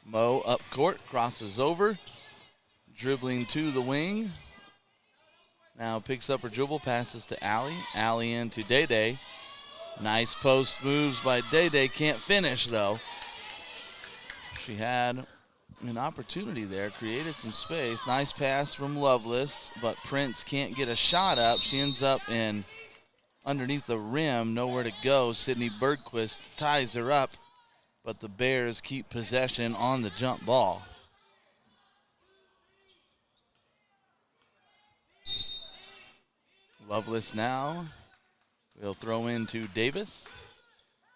Mo up court, crosses over, dribbling to the wing. Now picks up her dribble, passes to Alley. Alley into Day-Day. Nice post moves by Day-Day. Can't finish, though. She had an opportunity there, created some space. Nice pass from Lovelace, but Prince can't get a shot up. She ends up in underneath the rim, nowhere to go. Sydney Bergquist ties her up, but the Bears keep possession on the jump ball. Lovelace now will throw into Davis.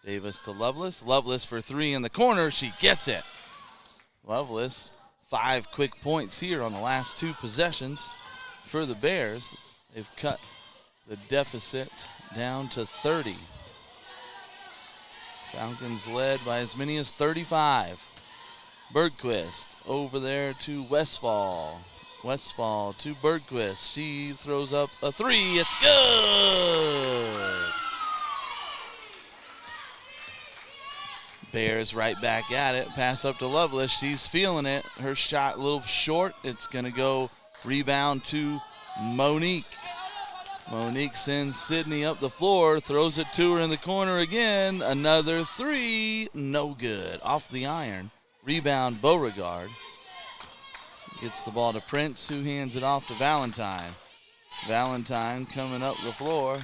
Davis to Lovelace. Lovelace for three in the corner. She gets it. Lovelace, 5 quick points here on the last 2 possessions for the Bears. They've cut the deficit down to 30. Falcons led by as many as 35. Bergquist over there to Westfall. Westfall to Bergquist. She throws up a 3. It's good. Bears right back at it. Pass up to Lovelace. She's feeling it. Her shot a little short. It's going to go rebound to Monique. Monique sends Sydney up the floor. Throws it to her in the corner again. Another 3. No good. Off the iron. Rebound Beauregard. Gets the ball to Prince, who hands it off to Valentine. Valentine coming up the floor.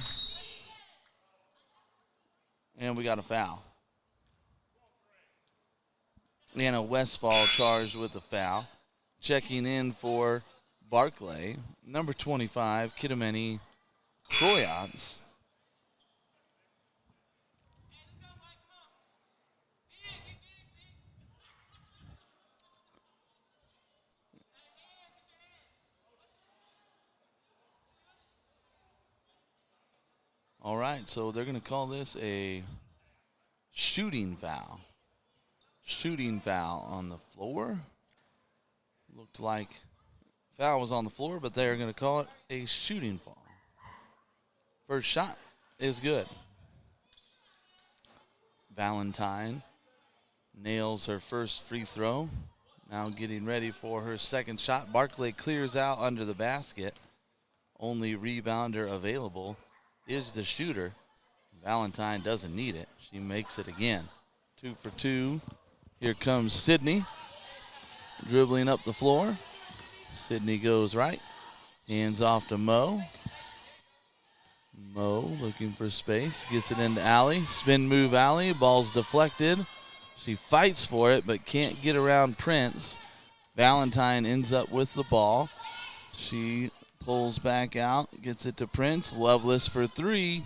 And we got a foul. Anna Westfall charged with a foul. Checking in for Barclay, number 25, Kidameni Croyance. All right, so they're going to call this a shooting foul. Shooting foul on the floor. Looked like foul was on the floor, but they're going to call it a shooting foul. First shot is good. Valentine nails her first free throw. Now getting ready for her second shot. Barclay clears out under the basket. Only rebounder available is the shooter. Valentine doesn't need it. She makes it again. 2 for 2. Here comes Sydney, dribbling up the floor. Sydney goes right, hands off to Mo. Mo looking for space, gets it into Allie. Spin move Allie, ball's deflected. She fights for it, but can't get around Prince. Valentine ends up with the ball. She pulls back out, gets it to Prince. Lovelace for 3,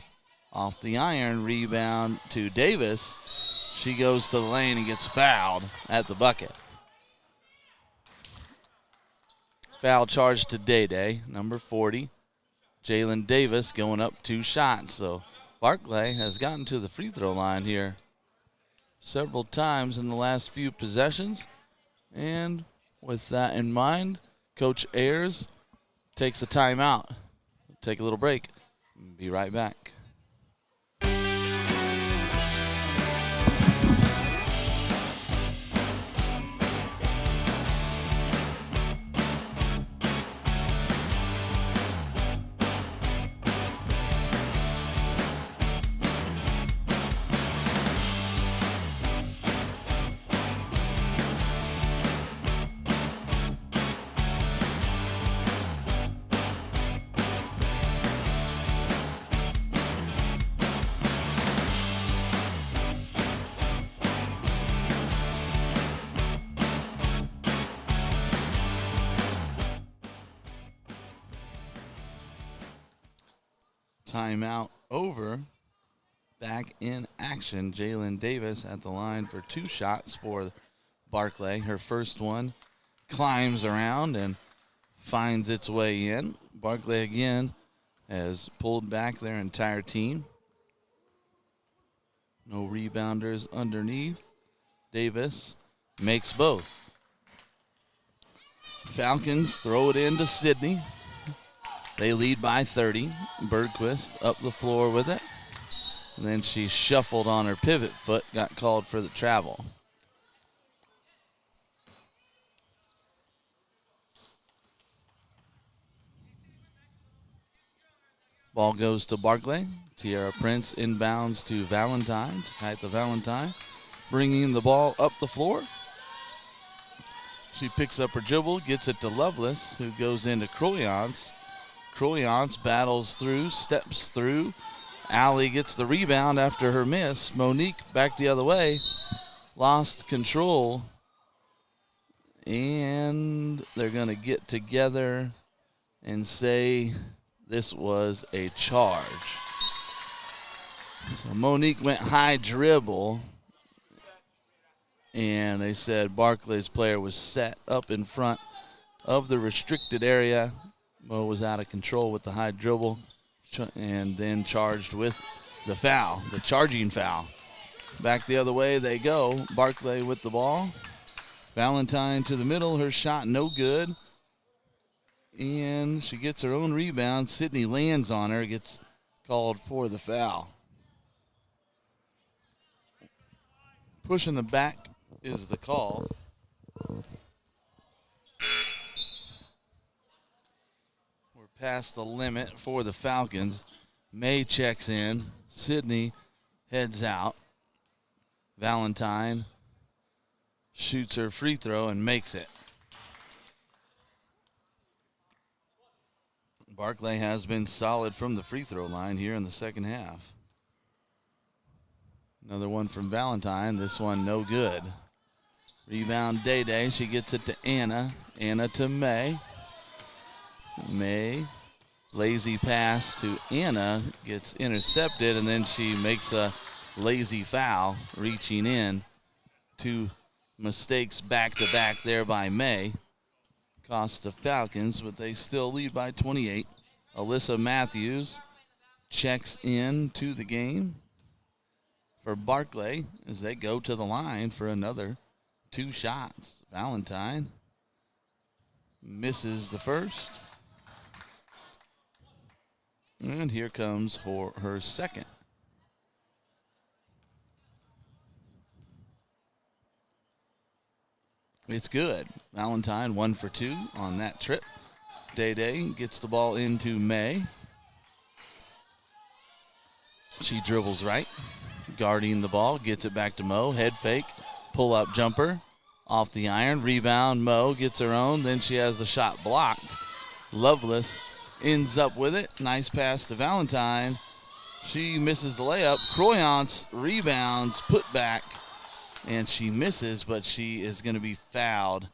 off the iron, rebound to Davis. She goes to the lane and gets fouled at the bucket. Foul charge to Day, number 40. Jalen Davis going up 2 shots. So Barclay has gotten to the free throw line here several times in the last few possessions. And with that in mind, Coach Ayers takes a timeout. Take a little break. Be right back. Timeout over. Back in action. Jalen Davis at the line for 2 shots for Barclay. Her first one climbs around and finds its way in. Barclay again has pulled back their entire team. No rebounders underneath. Davis makes both. Falcons throw it in to Sydney. They lead by 30. Bergquist up the floor with it. And then she shuffled on her pivot foot, got called for the travel. Ball goes to Barclay. Tiara Prince inbounds to Valentine, to Kaitha Valentine. Bringing the ball up the floor She picks up her dribble, gets it to Lovelace, who goes into Croyance. Croyance battles through, steps through. Allie gets the rebound after her miss. Monique back the other way. Lost control. And they're going to get together and say this was a charge. So Monique went high dribble. And they said Barclay's player was set up in front of the restricted area. Mo was out of control with the high dribble and then charged with the foul, the charging foul. Back the other way they go. Barclay with the ball. Valentine to the middle. Her shot no good. And she gets her own rebound. Sydney lands on her, gets called for the foul. Pushing the back is the call. We're past the limit for the Falcons. May checks in. Sydney heads out. Valentine shoots her free throw and makes it. Barclay has been solid from the free throw line here in the second half. Another one from Valentine. This one no good. Rebound Day. She gets it to Anna. Anna to May. May. Lazy pass to Anna. Gets intercepted, and then she makes a lazy foul reaching in. Two mistakes back-to-back there by May. Cost the Falcons, but they still lead by 28. Alyssa Matthews checks in to the game for Barclay as they go to the line for another 2 shots. Valentine misses the first. And here comes her second. It's good. Valentine 1 for 2 on that trip. Day gets the ball into May. She dribbles right, guarding the ball, gets it back to Mo. Head fake, pull-up jumper, off the iron. Rebound, Mo gets her own. Then she has the shot blocked. Lovelace ends up with it. Nice pass to Valentine. She misses the layup. Croyance rebounds, put back. And she misses, but she is going to be fouled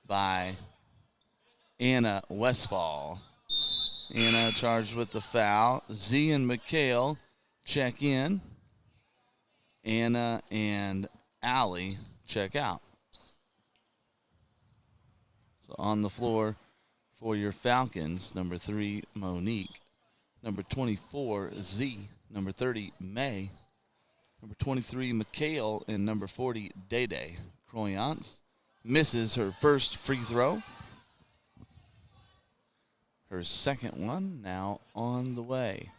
by Anna Westfall. Anna charged with the foul. Z and McHale check in. Anna and Allie check out. So on the floor for your Falcons, number 3, Monique. Number 24, Z. Number 30, May. Number 23, McHale, and number 40, Day. Croyance misses her first free throw. Her second one now on the way.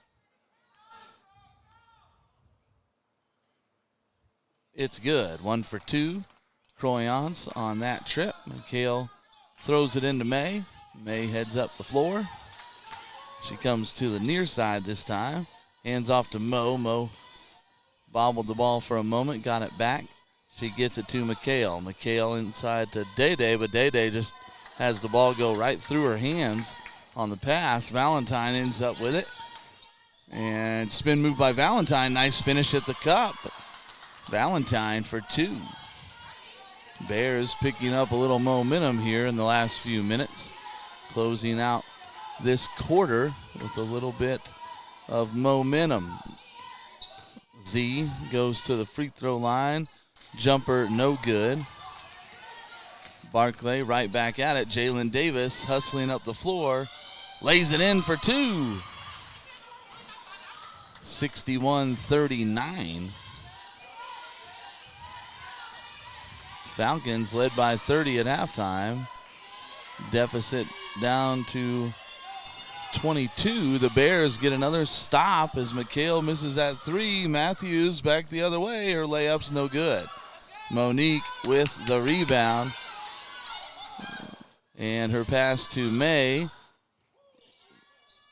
It's good. 1 for 2. Croyance on that trip. McHale throws it into May. May heads up the floor. She comes to the near side this time. Hands off to Mo. Mo bobbled the ball for a moment, got it back. She gets it to McHale. McHale inside to Day, but Day just has the ball go right through her hands on the pass. Valentine ends up with it. And spin move by Valentine. Nice finish at the cup. Valentine for 2. Bears picking up a little momentum here in the last few minutes. Closing out this quarter with a little bit of momentum. Z goes to the free throw line. Jumper no good. Barclay right back at it. Jalen Davis hustling up the floor. Lays it in for 2. 61-39. Falcons led by 30 at halftime. Deficit down to 22. The Bears get another stop as McHale misses that 3. Matthews back the other way. Her layup's no good. Monique with the rebound. And her pass to May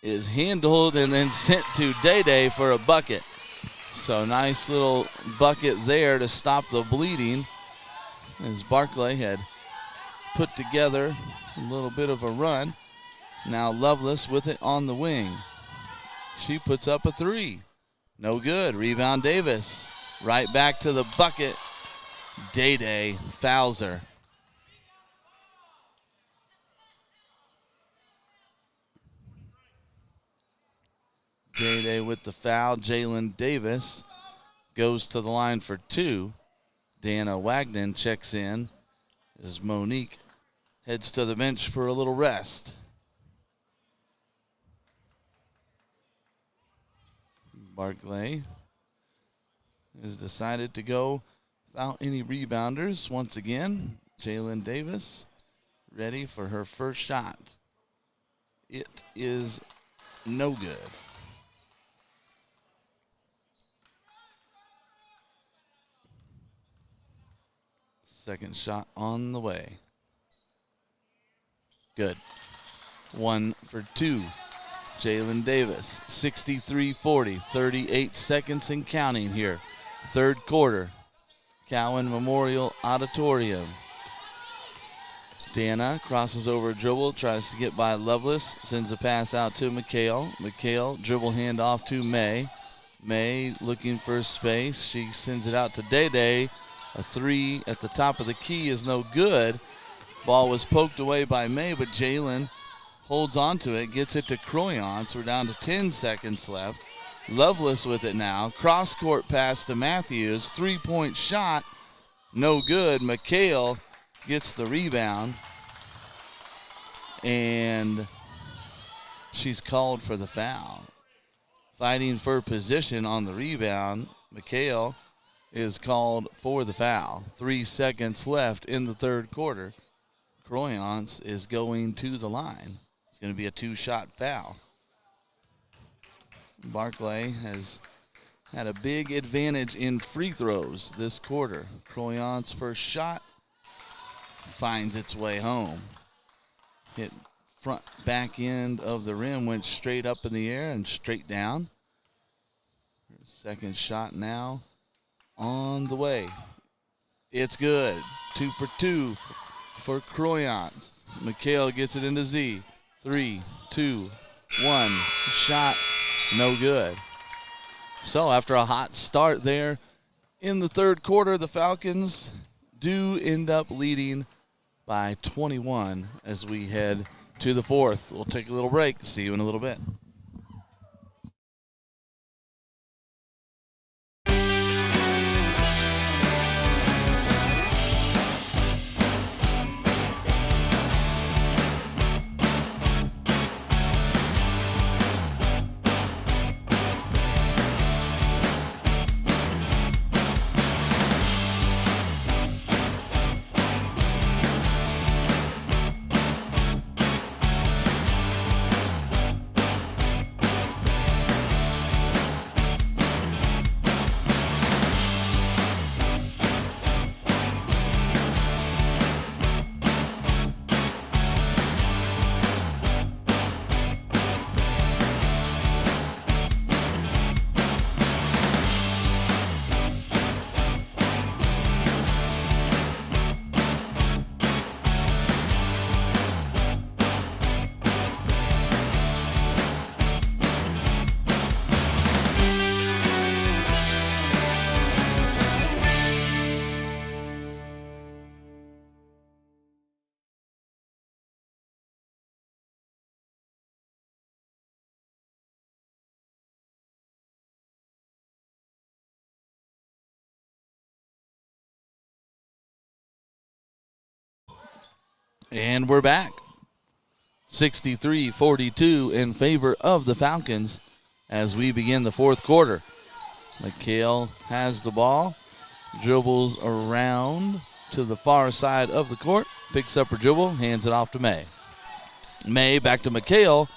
is handled and then sent to Day for a bucket. So nice little bucket there to stop the bleeding as Barclay had put together a little bit of a run. Now Lovelace with it on the wing. She puts up a three. No good. Rebound Davis. Right back to the bucket. Day fouls her. Day with the foul. Jalen Davis goes to the line for two. Dana Wagner checks in as Monique heads to the bench for a little rest. Barclay has decided to go without any rebounders once again. Jalen Davis ready for her first shot. It is no good. Second shot on the way. Good. 1 for 2. Jalen Davis, 63-40, 38 seconds and counting here. Third quarter. Cowan Memorial Auditorium. Dana crosses over a dribble, tries to get by Lovelace, sends a pass out to McHale. McHale, dribble hand off to May. May looking for space. She sends it out to Day. A three at the top of the key is no good. Ball was poked away by May, but Jalen holds on to it, gets it to Croyance. We're down to 10 seconds left. Lovelace with it now. Cross-court pass to Matthews. Three-point shot, no good. McHale gets the rebound, and she's called for the foul. Fighting for position on the rebound, McHale is called for the foul. 3 seconds left in the third quarter. Croyance is going to the line. It's going to be a 2-shot foul. Barclay has had a big advantage in free throws this quarter. Croyance first shot finds its way home. Hit front back end of the rim, went straight up in the air and straight down. Second shot now on the way. It's good. 2 for 2 for Croyance. McHale gets it into Z. 3, 2, 1. Shot, no good. So after a hot start there in the third quarter, the Falcons do end up leading by 21 as we head to the fourth. We'll take a little break. See you in a little bit. And we're back. 63-42 in favor of the Falcons as we begin the fourth quarter. McHale has the ball, dribbles around to the far side of the court, picks up her dribble, hands it off to May. May back to McHale,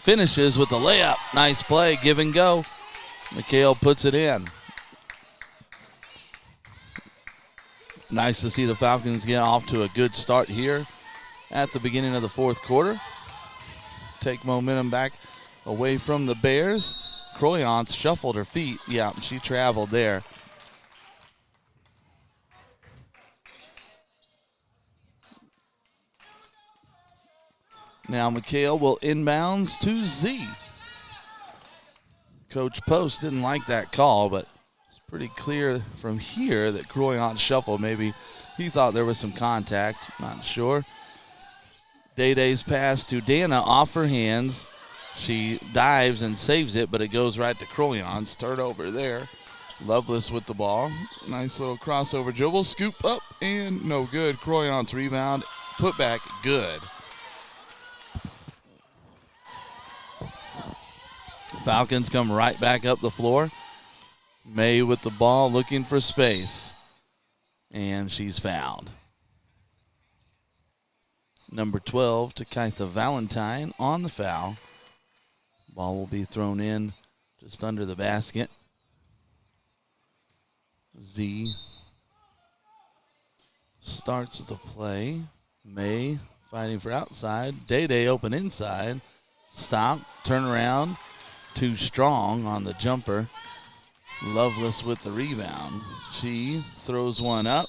finishes with the layup. Nice play, give and go. McHale puts it in. Nice to see the Falcons get off to a good start here at the beginning of the fourth quarter. Take momentum back away from the Bears. Croyance shuffled her feet. Yeah, she traveled there. Now McHale will inbounds to Z. Coach Post didn't like that call, but it's pretty clear from here that Croyant shuffled. Maybe he thought there was some contact. Not sure. Day-Day's pass to Dana off her hands. She dives and saves it, but it goes right to Croyant's. Turnover there. Lovelace with the ball. Nice little crossover dribble. Scoop up and no good. Croyant's rebound. Put back good. Falcons come right back up the floor. May with the ball looking for space. And she's fouled. Number 12, Takaitha Valentine on the foul. Ball will be thrown in just under the basket. Z starts the play. May fighting for outside. Day-Day open inside. Stop, turn around. Too strong on the jumper. Lovelace with the rebound. She throws one up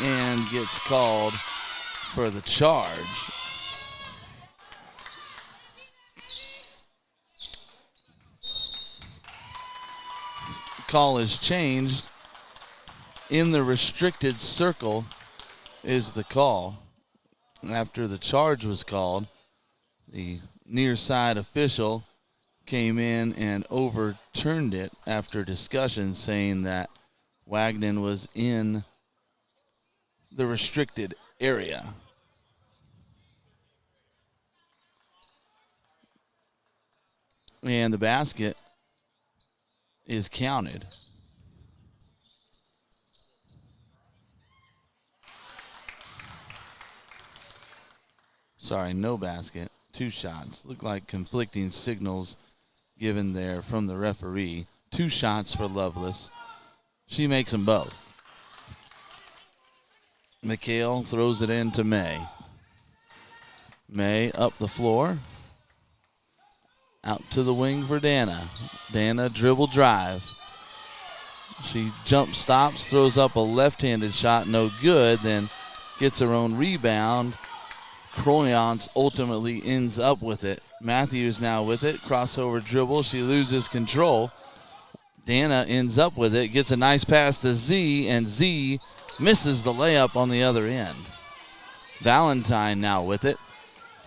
and gets called for the charge. Call is changed. In the restricted circle is the call. After the charge was called, the near side official came in and overturned it after discussion, saying that Wagner was in the restricted area. And the basket is counted. Sorry, no basket. 2 shots. Look like conflicting signals given there from the referee. 2 shots for Lovelace. She makes them both. McHale throws it in to May. May up the floor. Out to the wing for Dana. Dana dribble drive. She jump stops, throws up a left-handed shot, no good, then gets her own rebound. Croyant ultimately ends up with it. Matthews now with it. Crossover dribble. She loses control. Dana ends up with it. Gets a nice pass to Z, and Z misses the layup on the other end. Valentine now with it.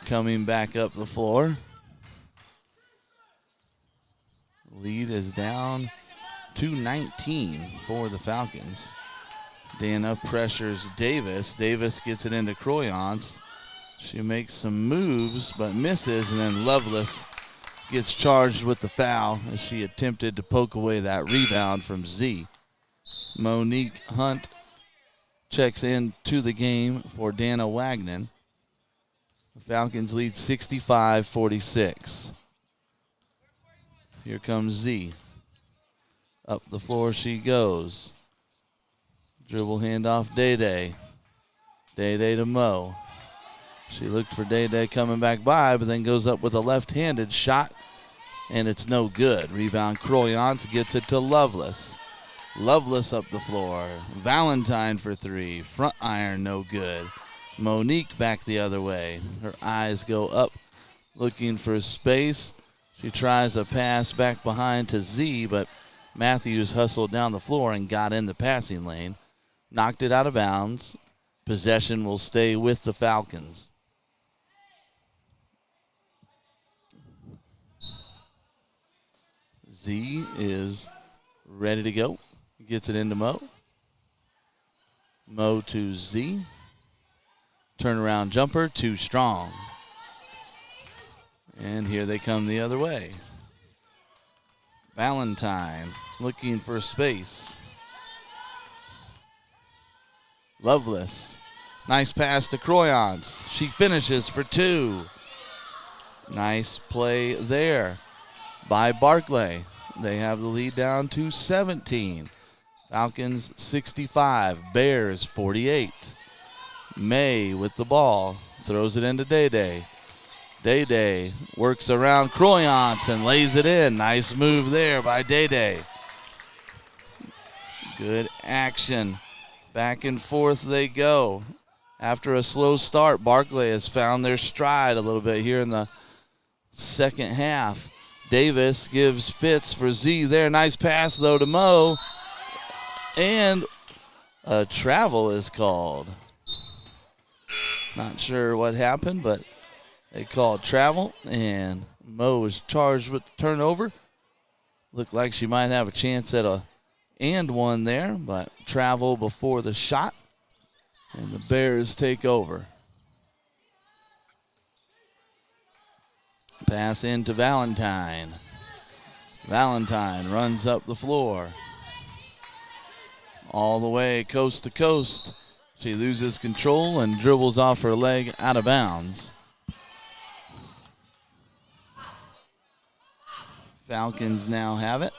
Coming back up the floor. Lead is down to 19 for the Falcons. Dana pressures Davis. Davis gets it into Croyant. She makes some moves but misses, and then Lovelace gets charged with the foul as she attempted to poke away that rebound from Z. Monique Hunt checks into the game for Dana Wagner. The Falcons lead 65-46. Here comes Z. Up the floor she goes. Dribble handoff Day-Day. Day-Day to Mo. She looked for Day-Day coming back by, but then goes up with a left-handed shot, and it's no good. Rebound Croyant gets it to Lovelace. Lovelace up the floor. Valentine for 3. Front iron, no good. Monique back the other way. Her eyes go up, looking for space. She tries a pass back behind to Z, but Matthews hustled down the floor and got in the passing lane. Knocked it out of bounds. Possession will stay with the Falcons. Z is ready to go. Gets it into Mo. Mo to Z. Turnaround jumper, too strong. And here they come the other way. Valentine looking for space. Lovelace. Nice pass to Croyant. She finishes for 2. Nice play there by Barclay. They have the lead down to 17. Falcons 65, Bears 48. May with the ball, throws it into Day-Day. Day-Day works around Croyant and lays it in. Nice move there by Day-Day. Good action. Back and forth they go. After a slow start, Barclay has found their stride a little bit here in the second half. Davis gives Fitz for Z there. Nice pass, though, to Mo. And a travel is called. Not sure what happened, but they called travel, and Mo was charged with the turnover. Looked like she might have a chance at a and one there, but travel before the shot, and the Bears take over. Pass into Valentine. Valentine runs up the floor. All the way coast to coast. She loses control and dribbles off her leg out of bounds. Falcons now have it.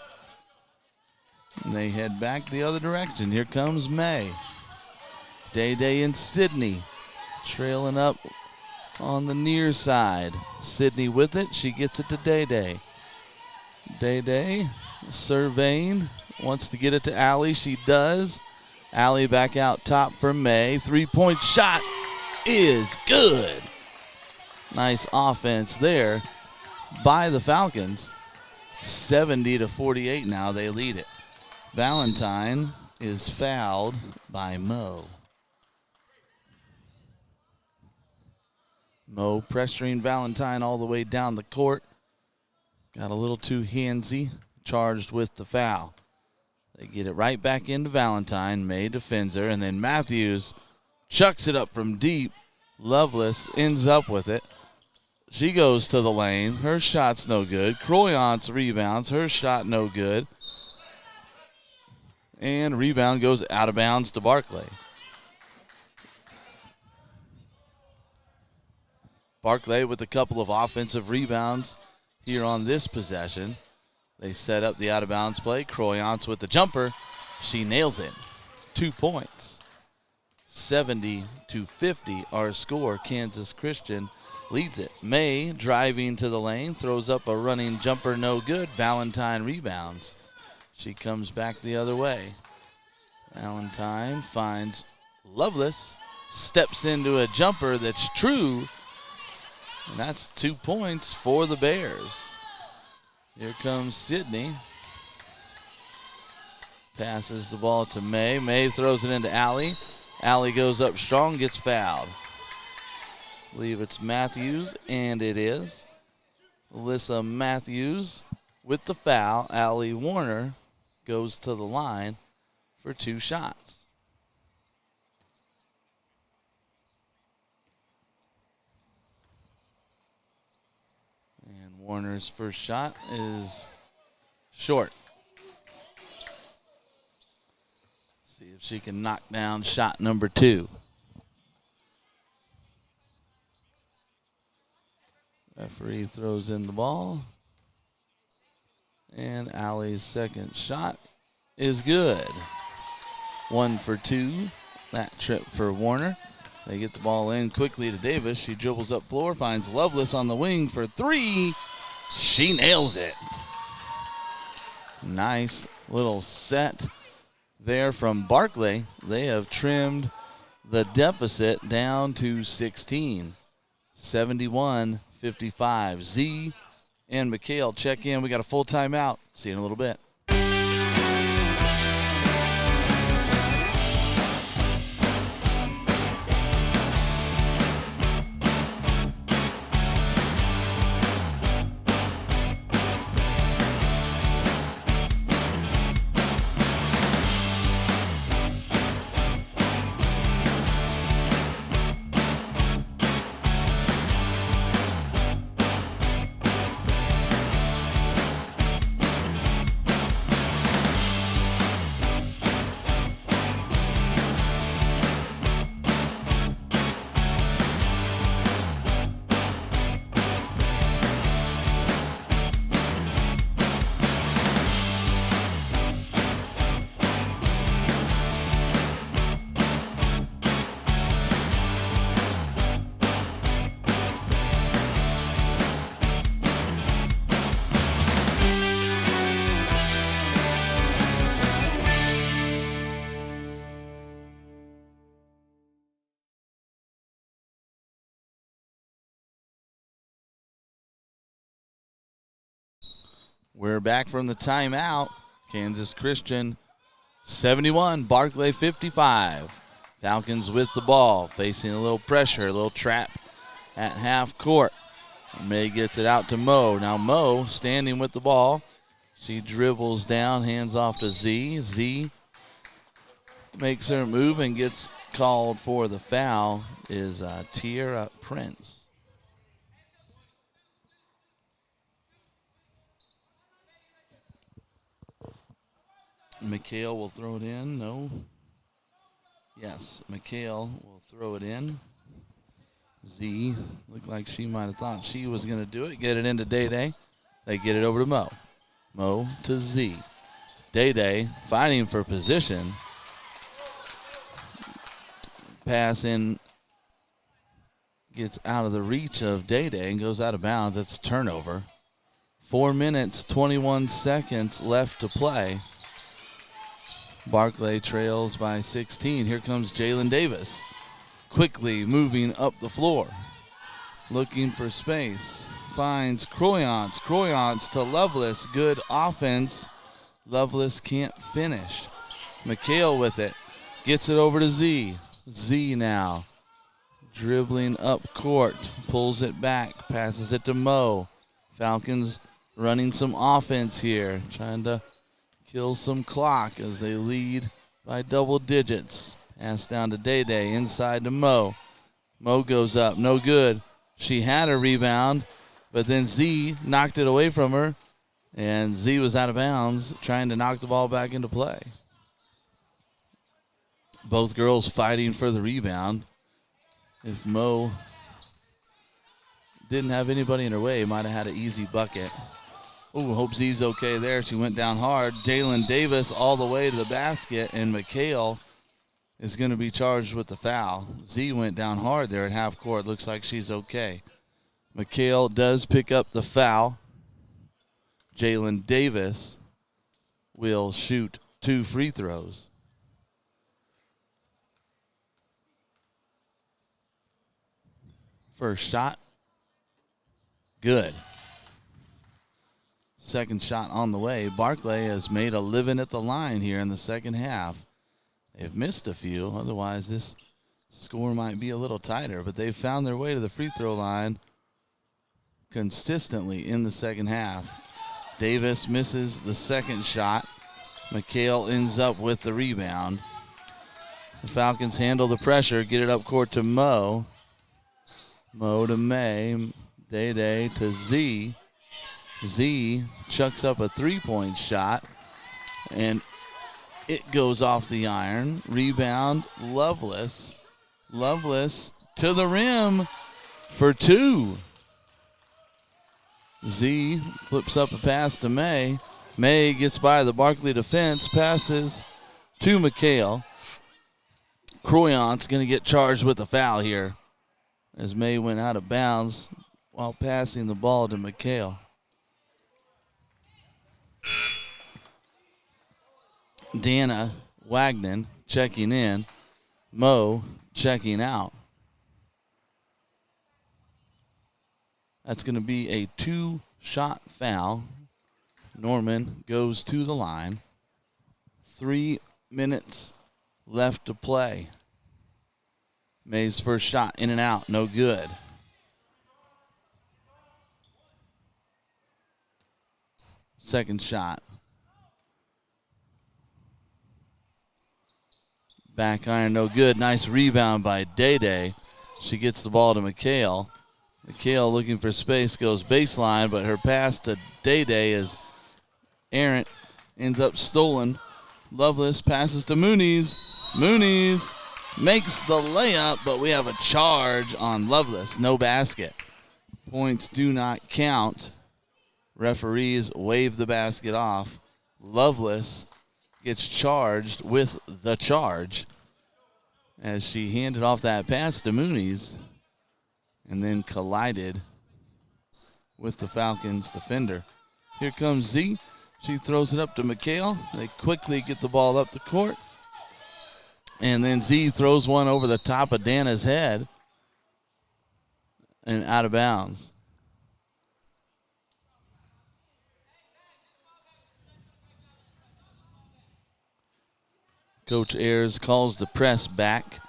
And they head back the other direction. Here comes May. Day and Sydney trailing up on the near side. Sydney with it. She gets it to Day. Day surveying. Wants to get it to Allie. She does. Allie back out top for May. 3-point shot is good. Nice offense there by the Falcons. 70-48 now. They lead it. Valentine is fouled by Mo. Mo pressuring Valentine all the way down the court. Got a little too handsy, charged with the foul. They get it right back into Valentine. May defends her, and then Matthews chucks it up from deep. Lovelace ends up with it. She goes to the lane. Her shot's no good. Croyance rebounds. Her shot no good. And rebound goes out of bounds to Barclay. Barclay with a couple of offensive rebounds here on this possession. They set up the out-of-bounds play. Croyance with the jumper. She nails it. 2 points. 70-50 our score. Kansas Christian leads it. May driving to the lane. Throws up a running jumper. No good. Valentine rebounds. She comes back the other way. Valentine finds Lovelace. Steps into a jumper that's true. And that's 2 points for the Bears. Here comes Sydney. Passes the ball to May. May throws it into Allie. Allie goes up strong, gets fouled. I believe it's Matthews, and it is. Alyssa Matthews with the foul. Allie Warner goes to the line for 2 shots. Warner's first shot is short. See if she can knock down shot number 2. Referee throws in the ball. And Allie's second shot is good. 1 for 2. That trip for Warner. They get the ball in quickly to Davis. She dribbles up floor, finds Lovelace on the wing for 3. She nails it. Nice little set there from Barclay. They have trimmed the deficit down to 16. 71-55. Z and Mikhail check in. We got a full timeout. See you in a little bit. We're back from the timeout. Kansas Christian 71, Barclay 55. Falcons with the ball, facing a little pressure, a little trap at half court. May gets it out to Mo. Now Mo standing with the ball. She dribbles down, hands off to Z. Z makes her move and gets called for the foul is Tierra Prince. McHale will throw it in. No. Yes, McHale will throw it in. Z looked like she might have thought she was going to do it. Get it into Day Day. They get it over to Mo. Mo to Z. Day Day fighting for position. Pass in. Gets out of the reach of Day Day and goes out of bounds. It's a turnover. 4 minutes, 21 seconds left to play. Barclay trails by 16. Here comes Jalen Davis. Quickly moving up the floor. Looking for space. Finds Croyance. Croyance to Lovelace. Good offense. Lovelace can't finish. McHale with it. Gets it over to Z. Z now. Dribbling up court. Pulls it back. Passes it to Mo. Falcons running some offense here. Trying to kill some clock as they lead by double digits. Pass down to Day Day, inside to Mo. Mo goes up, no good. She had a rebound, but then Z knocked it away from her, and Z was out of bounds, trying to knock the ball back into play. Both girls fighting for the rebound. If Mo didn't have anybody in her way, might have had an easy bucket. Oh, hope Z's okay there. She went down hard. Jalen Davis all the way to the basket, and McHale is going to be charged with the foul. Z went down hard there at half court. Looks like she's okay. McHale does pick up the foul. Jalen Davis will shoot 2 free throws. First shot, good. Second shot on the way. Barclay has made a living at the line here in the second half. They've missed a few. Otherwise, this score might be a little tighter. But they've found their way to the free throw line consistently in the second half. Davis misses the second shot. McHale ends up with the rebound. The Falcons handle the pressure, get it up court to Mo. Mo to May. Day Day to Z. Z chucks up a three-point shot, and it goes off the iron. Rebound, Lovelace. Lovelace to the rim for 2. Z flips up a pass to May. May gets by the Barclay defense, passes to McHale. Croyant's going to get charged with a foul here as May went out of bounds while passing the ball to McHale. Dana Wagner checking in. Mo checking out. That's going to be a 2-shot foul. Norman goes to the line. 3 minutes left to play. May's first shot in and out, no good. Second shot. Back iron, no good. Nice rebound by Day Day. She gets the ball to McHale. McHale looking for space, goes baseline, but her pass to Day Day is errant. Ends up stolen. Lovelace passes to Moonies. Moonies makes the layup, but we have a charge on Lovelace. No basket. Points do not count. Referees wave the basket off. Lovelace gets charged with the charge as she handed off that pass to Moonies and then collided with the Falcons defender. Here comes Z. She throws it up to McHale. They quickly get the ball up the court. And then Z throws one over the top of Dana's head and out of bounds. Coach Ayers calls the press back.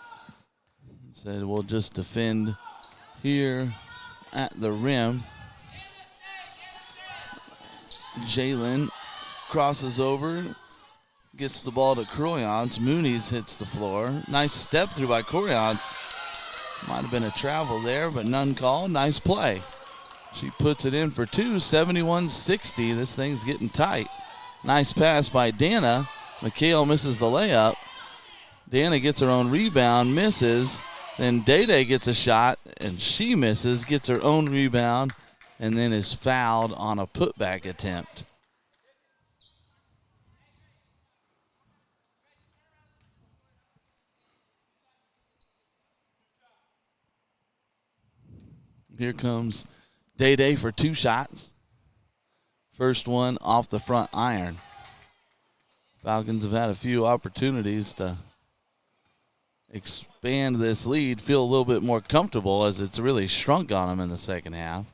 Said we'll just defend here at the rim. Jalen crosses over, gets the ball to Croyance. Mooney's hits the floor. Nice step through by Croyance. Might have been a travel there, but none called. Nice play. She puts it in for two, 71-60. This thing's getting tight. Nice pass by Dana. McHale misses the layup. Dana gets her own rebound, misses. Then Day gets a shot, and she misses, gets her own rebound, and then is fouled on a putback attempt. Here comes Day for two shots. First one off the front iron. Falcons have had a few opportunities to expand this lead, feel a little bit more comfortable as it's really shrunk on them in the second half.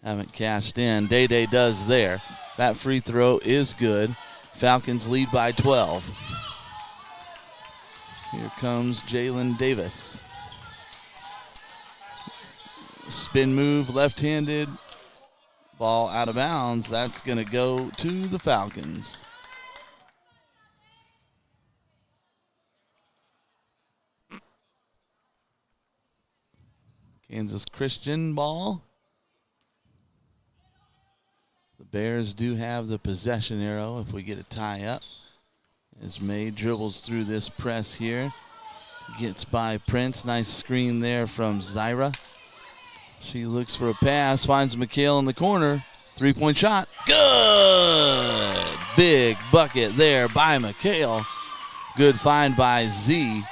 Haven't cashed in. Day does there. That free throw is good. Falcons lead by 12. Here comes Jalen Davis. Spin move, left-handed. Ball out of bounds. That's going to go to the Falcons. Kansas Christian ball. The Bears do have the possession arrow if we get a tie up. As May dribbles through this press here. Gets by Prince. Nice screen there from Zyra. She looks for a pass, finds McHale in the corner. Three-point shot. Good! Big bucket there by McHale. Good find by Z.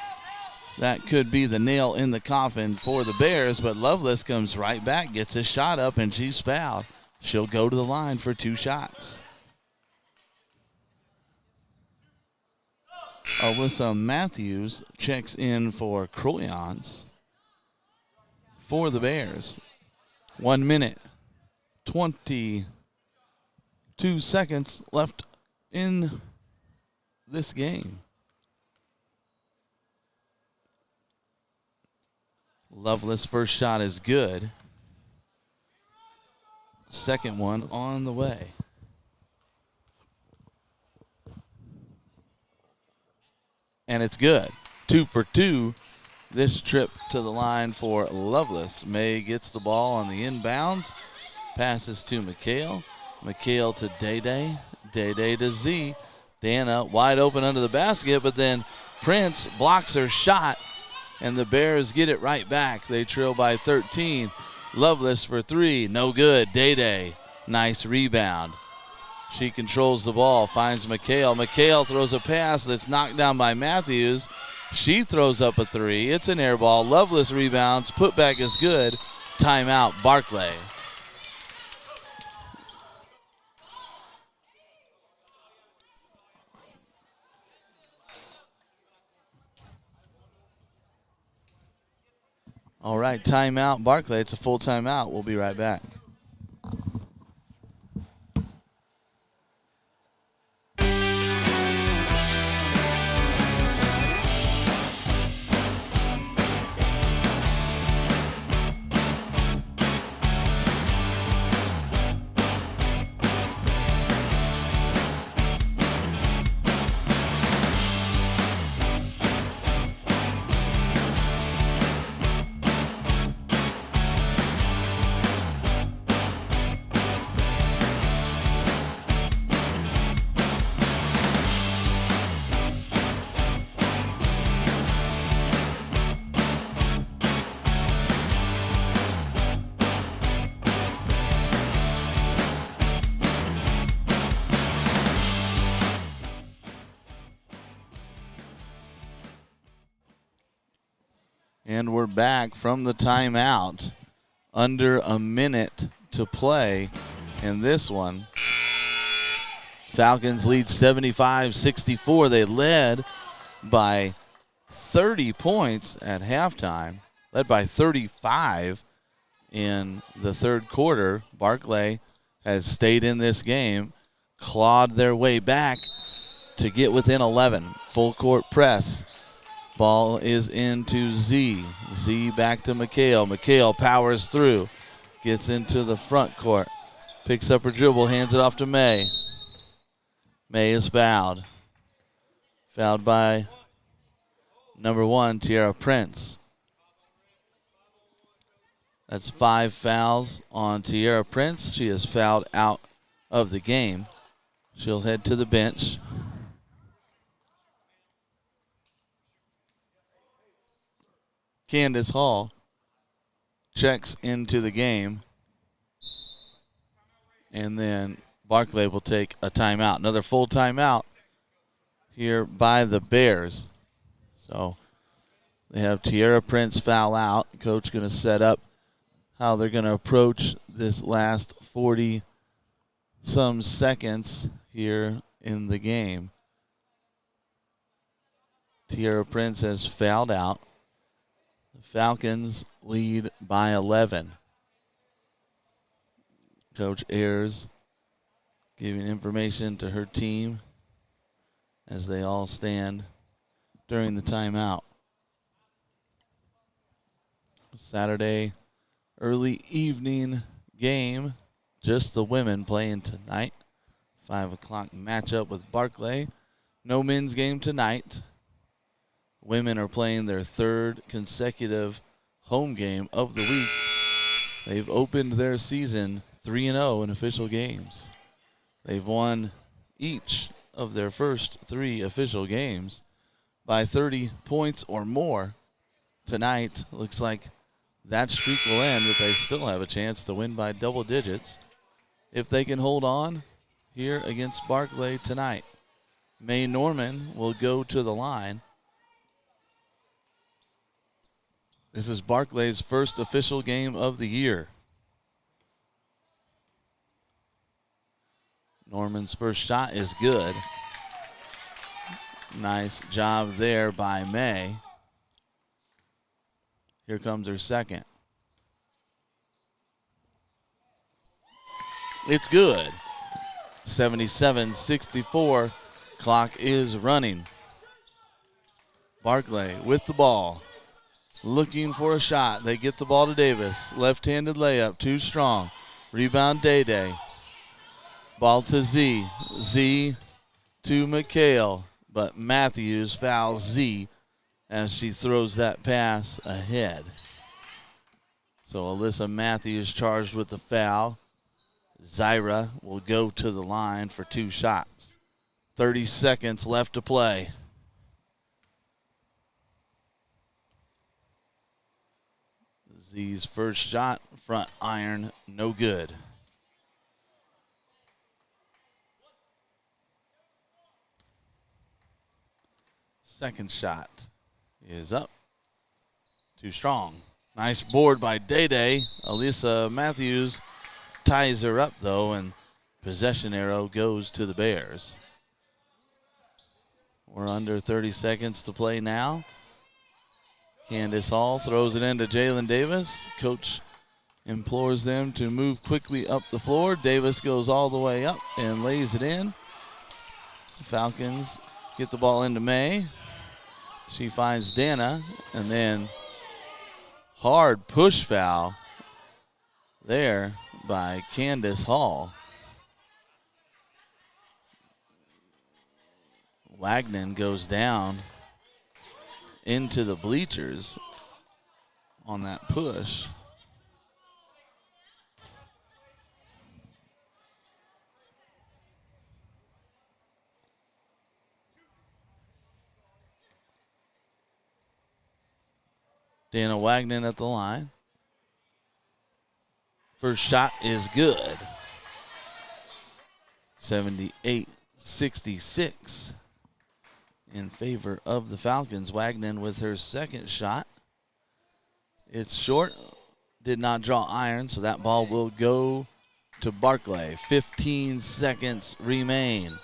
That could be the nail in the coffin for the Bears, but Lovelace comes right back, gets a shot up, and she's fouled. She'll go to the line for two shots. Alyssa Matthews checks in for Croyance for the Bears. 1 minute, 22 seconds left in this game. Lovelace first shot is good. Second one on the way. And it's good. 2 for 2 this trip to the line for Lovelace. May gets the ball on the inbounds. Passes to McHale. McHale to Day. Day to Z. Dana wide open under the basket, but then Prince blocks her shot, and the Bears get it right back. They trail by 13. Lovelace for three. No good. Day. Nice rebound. She controls the ball, finds McHale. McHale throws a pass that's knocked down by Matthews. She throws up a three. It's an air ball. Lovelace rebounds. Putback is good. Timeout, Barclay. All right, timeout, Barclay. It's a full timeout. We'll be right back. And we're back from the timeout. Under a minute to play in this one. Falcons lead 75-64. They led by 30 points at halftime. Led by 35 in the third quarter. Barclay has stayed in this game. Clawed their way back to get within 11. Full court press. Ball is into Z. Z back to McHale. McHale powers through. Gets into the front court. Picks up her dribble, hands it off to May. May is fouled. Fouled by number 1, Tiara Prince. That's 5 fouls on Tiara Prince. She is fouled out of the game. She'll head to the bench. Candace Hall checks into the game. And then Barclay will take a timeout. Another full timeout here by the Bears. So they have Tiara Prince foul out. Coach going to set up how they're going to approach this last 40-some seconds here in the game. Tiara Prince has fouled out. The Falcons lead by 11. Coach Ayers giving information to her team as they all stand during the timeout. Saturday early evening game. Just the women playing tonight. 5 o'clock matchup with Barclay. No men's game tonight. Women are playing their 3rd consecutive home game of the week. They've opened their season 3-0 in official games. They've won each of their first 3 official games by 30 points or more. Tonight, looks like that streak will end, but they still have a chance to win by double digits if they can hold on here against Barclay tonight. May Norman will go to the line. This is Barclay's first official game of the year. Norman's first shot is good. Nice job there by May. Here comes her second. It's good. 77-64. Clock is running. Barclay with the ball. Looking for a shot. They get the ball to Davis. Left-handed layup. Too strong. Rebound Day Day. Ball to Z. Z to McHale. But Matthews fouls Z as she throws that pass ahead. So Alyssa Matthews charged with the foul. Zyra will go to the line for 2 shots. 30 seconds left to play. Z's first shot, front iron, no good. Second shot is up. Too strong. Nice board by Day Day. Alyssa Matthews ties her up, though, and possession arrow goes to the Bears. We're under 30 seconds to play now. Candace Hall throws it into Jalen Davis. Coach implores them to move quickly up the floor. Davis goes all the way up and lays it in. The Falcons get the ball into May. She finds Dana, and then hard push foul there by Candace Hall. Wagner goes down into the bleachers on that push. Dana Wagner at the line. First shot is good. 78-66 in favor of the Falcons. Wagner with her second shot. It's short. Did not draw iron, so that ball will go to Barclay. 15 seconds remain.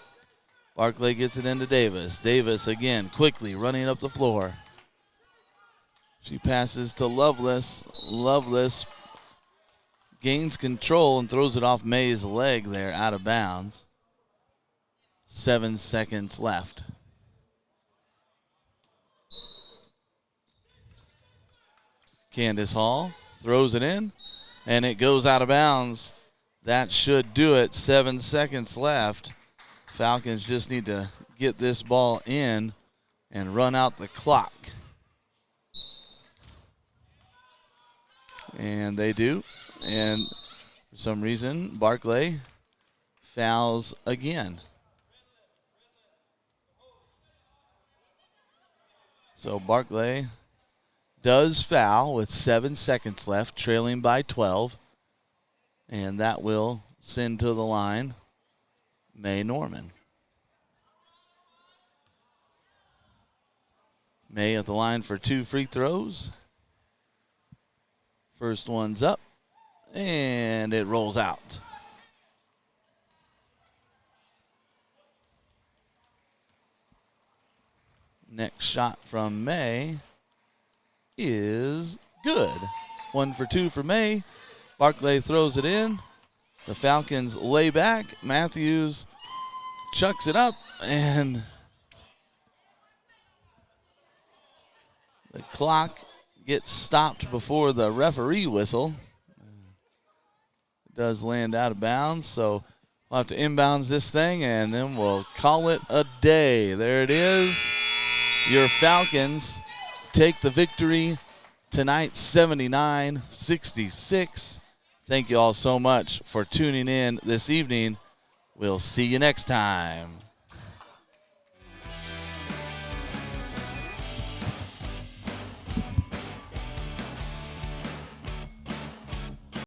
Barclay gets it into Davis. Davis again quickly running up the floor. She passes to Lovelace. Lovelace gains control and throws it off May's leg there, out of bounds. 7 seconds left. Candace Hall throws it in, and it goes out of bounds. That should do it. 7 seconds left. Falcons just need to get this ball in and run out the clock. And they do. And for some reason, Barclay fouls again. So Barclay does foul with 7 seconds left, trailing by 12. And that will send to the line May Norman. May at the line for 2 free throws. First one's up, and it rolls out. Next shot from May is good. 1 for 2 for May. Barclay throws it in. The Falcons lay back. Matthews chucks it up, and the clock gets stopped before the referee whistle. It does land out of bounds, so we'll have to inbounds this thing, and then we'll call it a day. There it is. Your Falcons take the victory tonight, 79-66. Thank you all so much for tuning in this evening. We'll see you next time.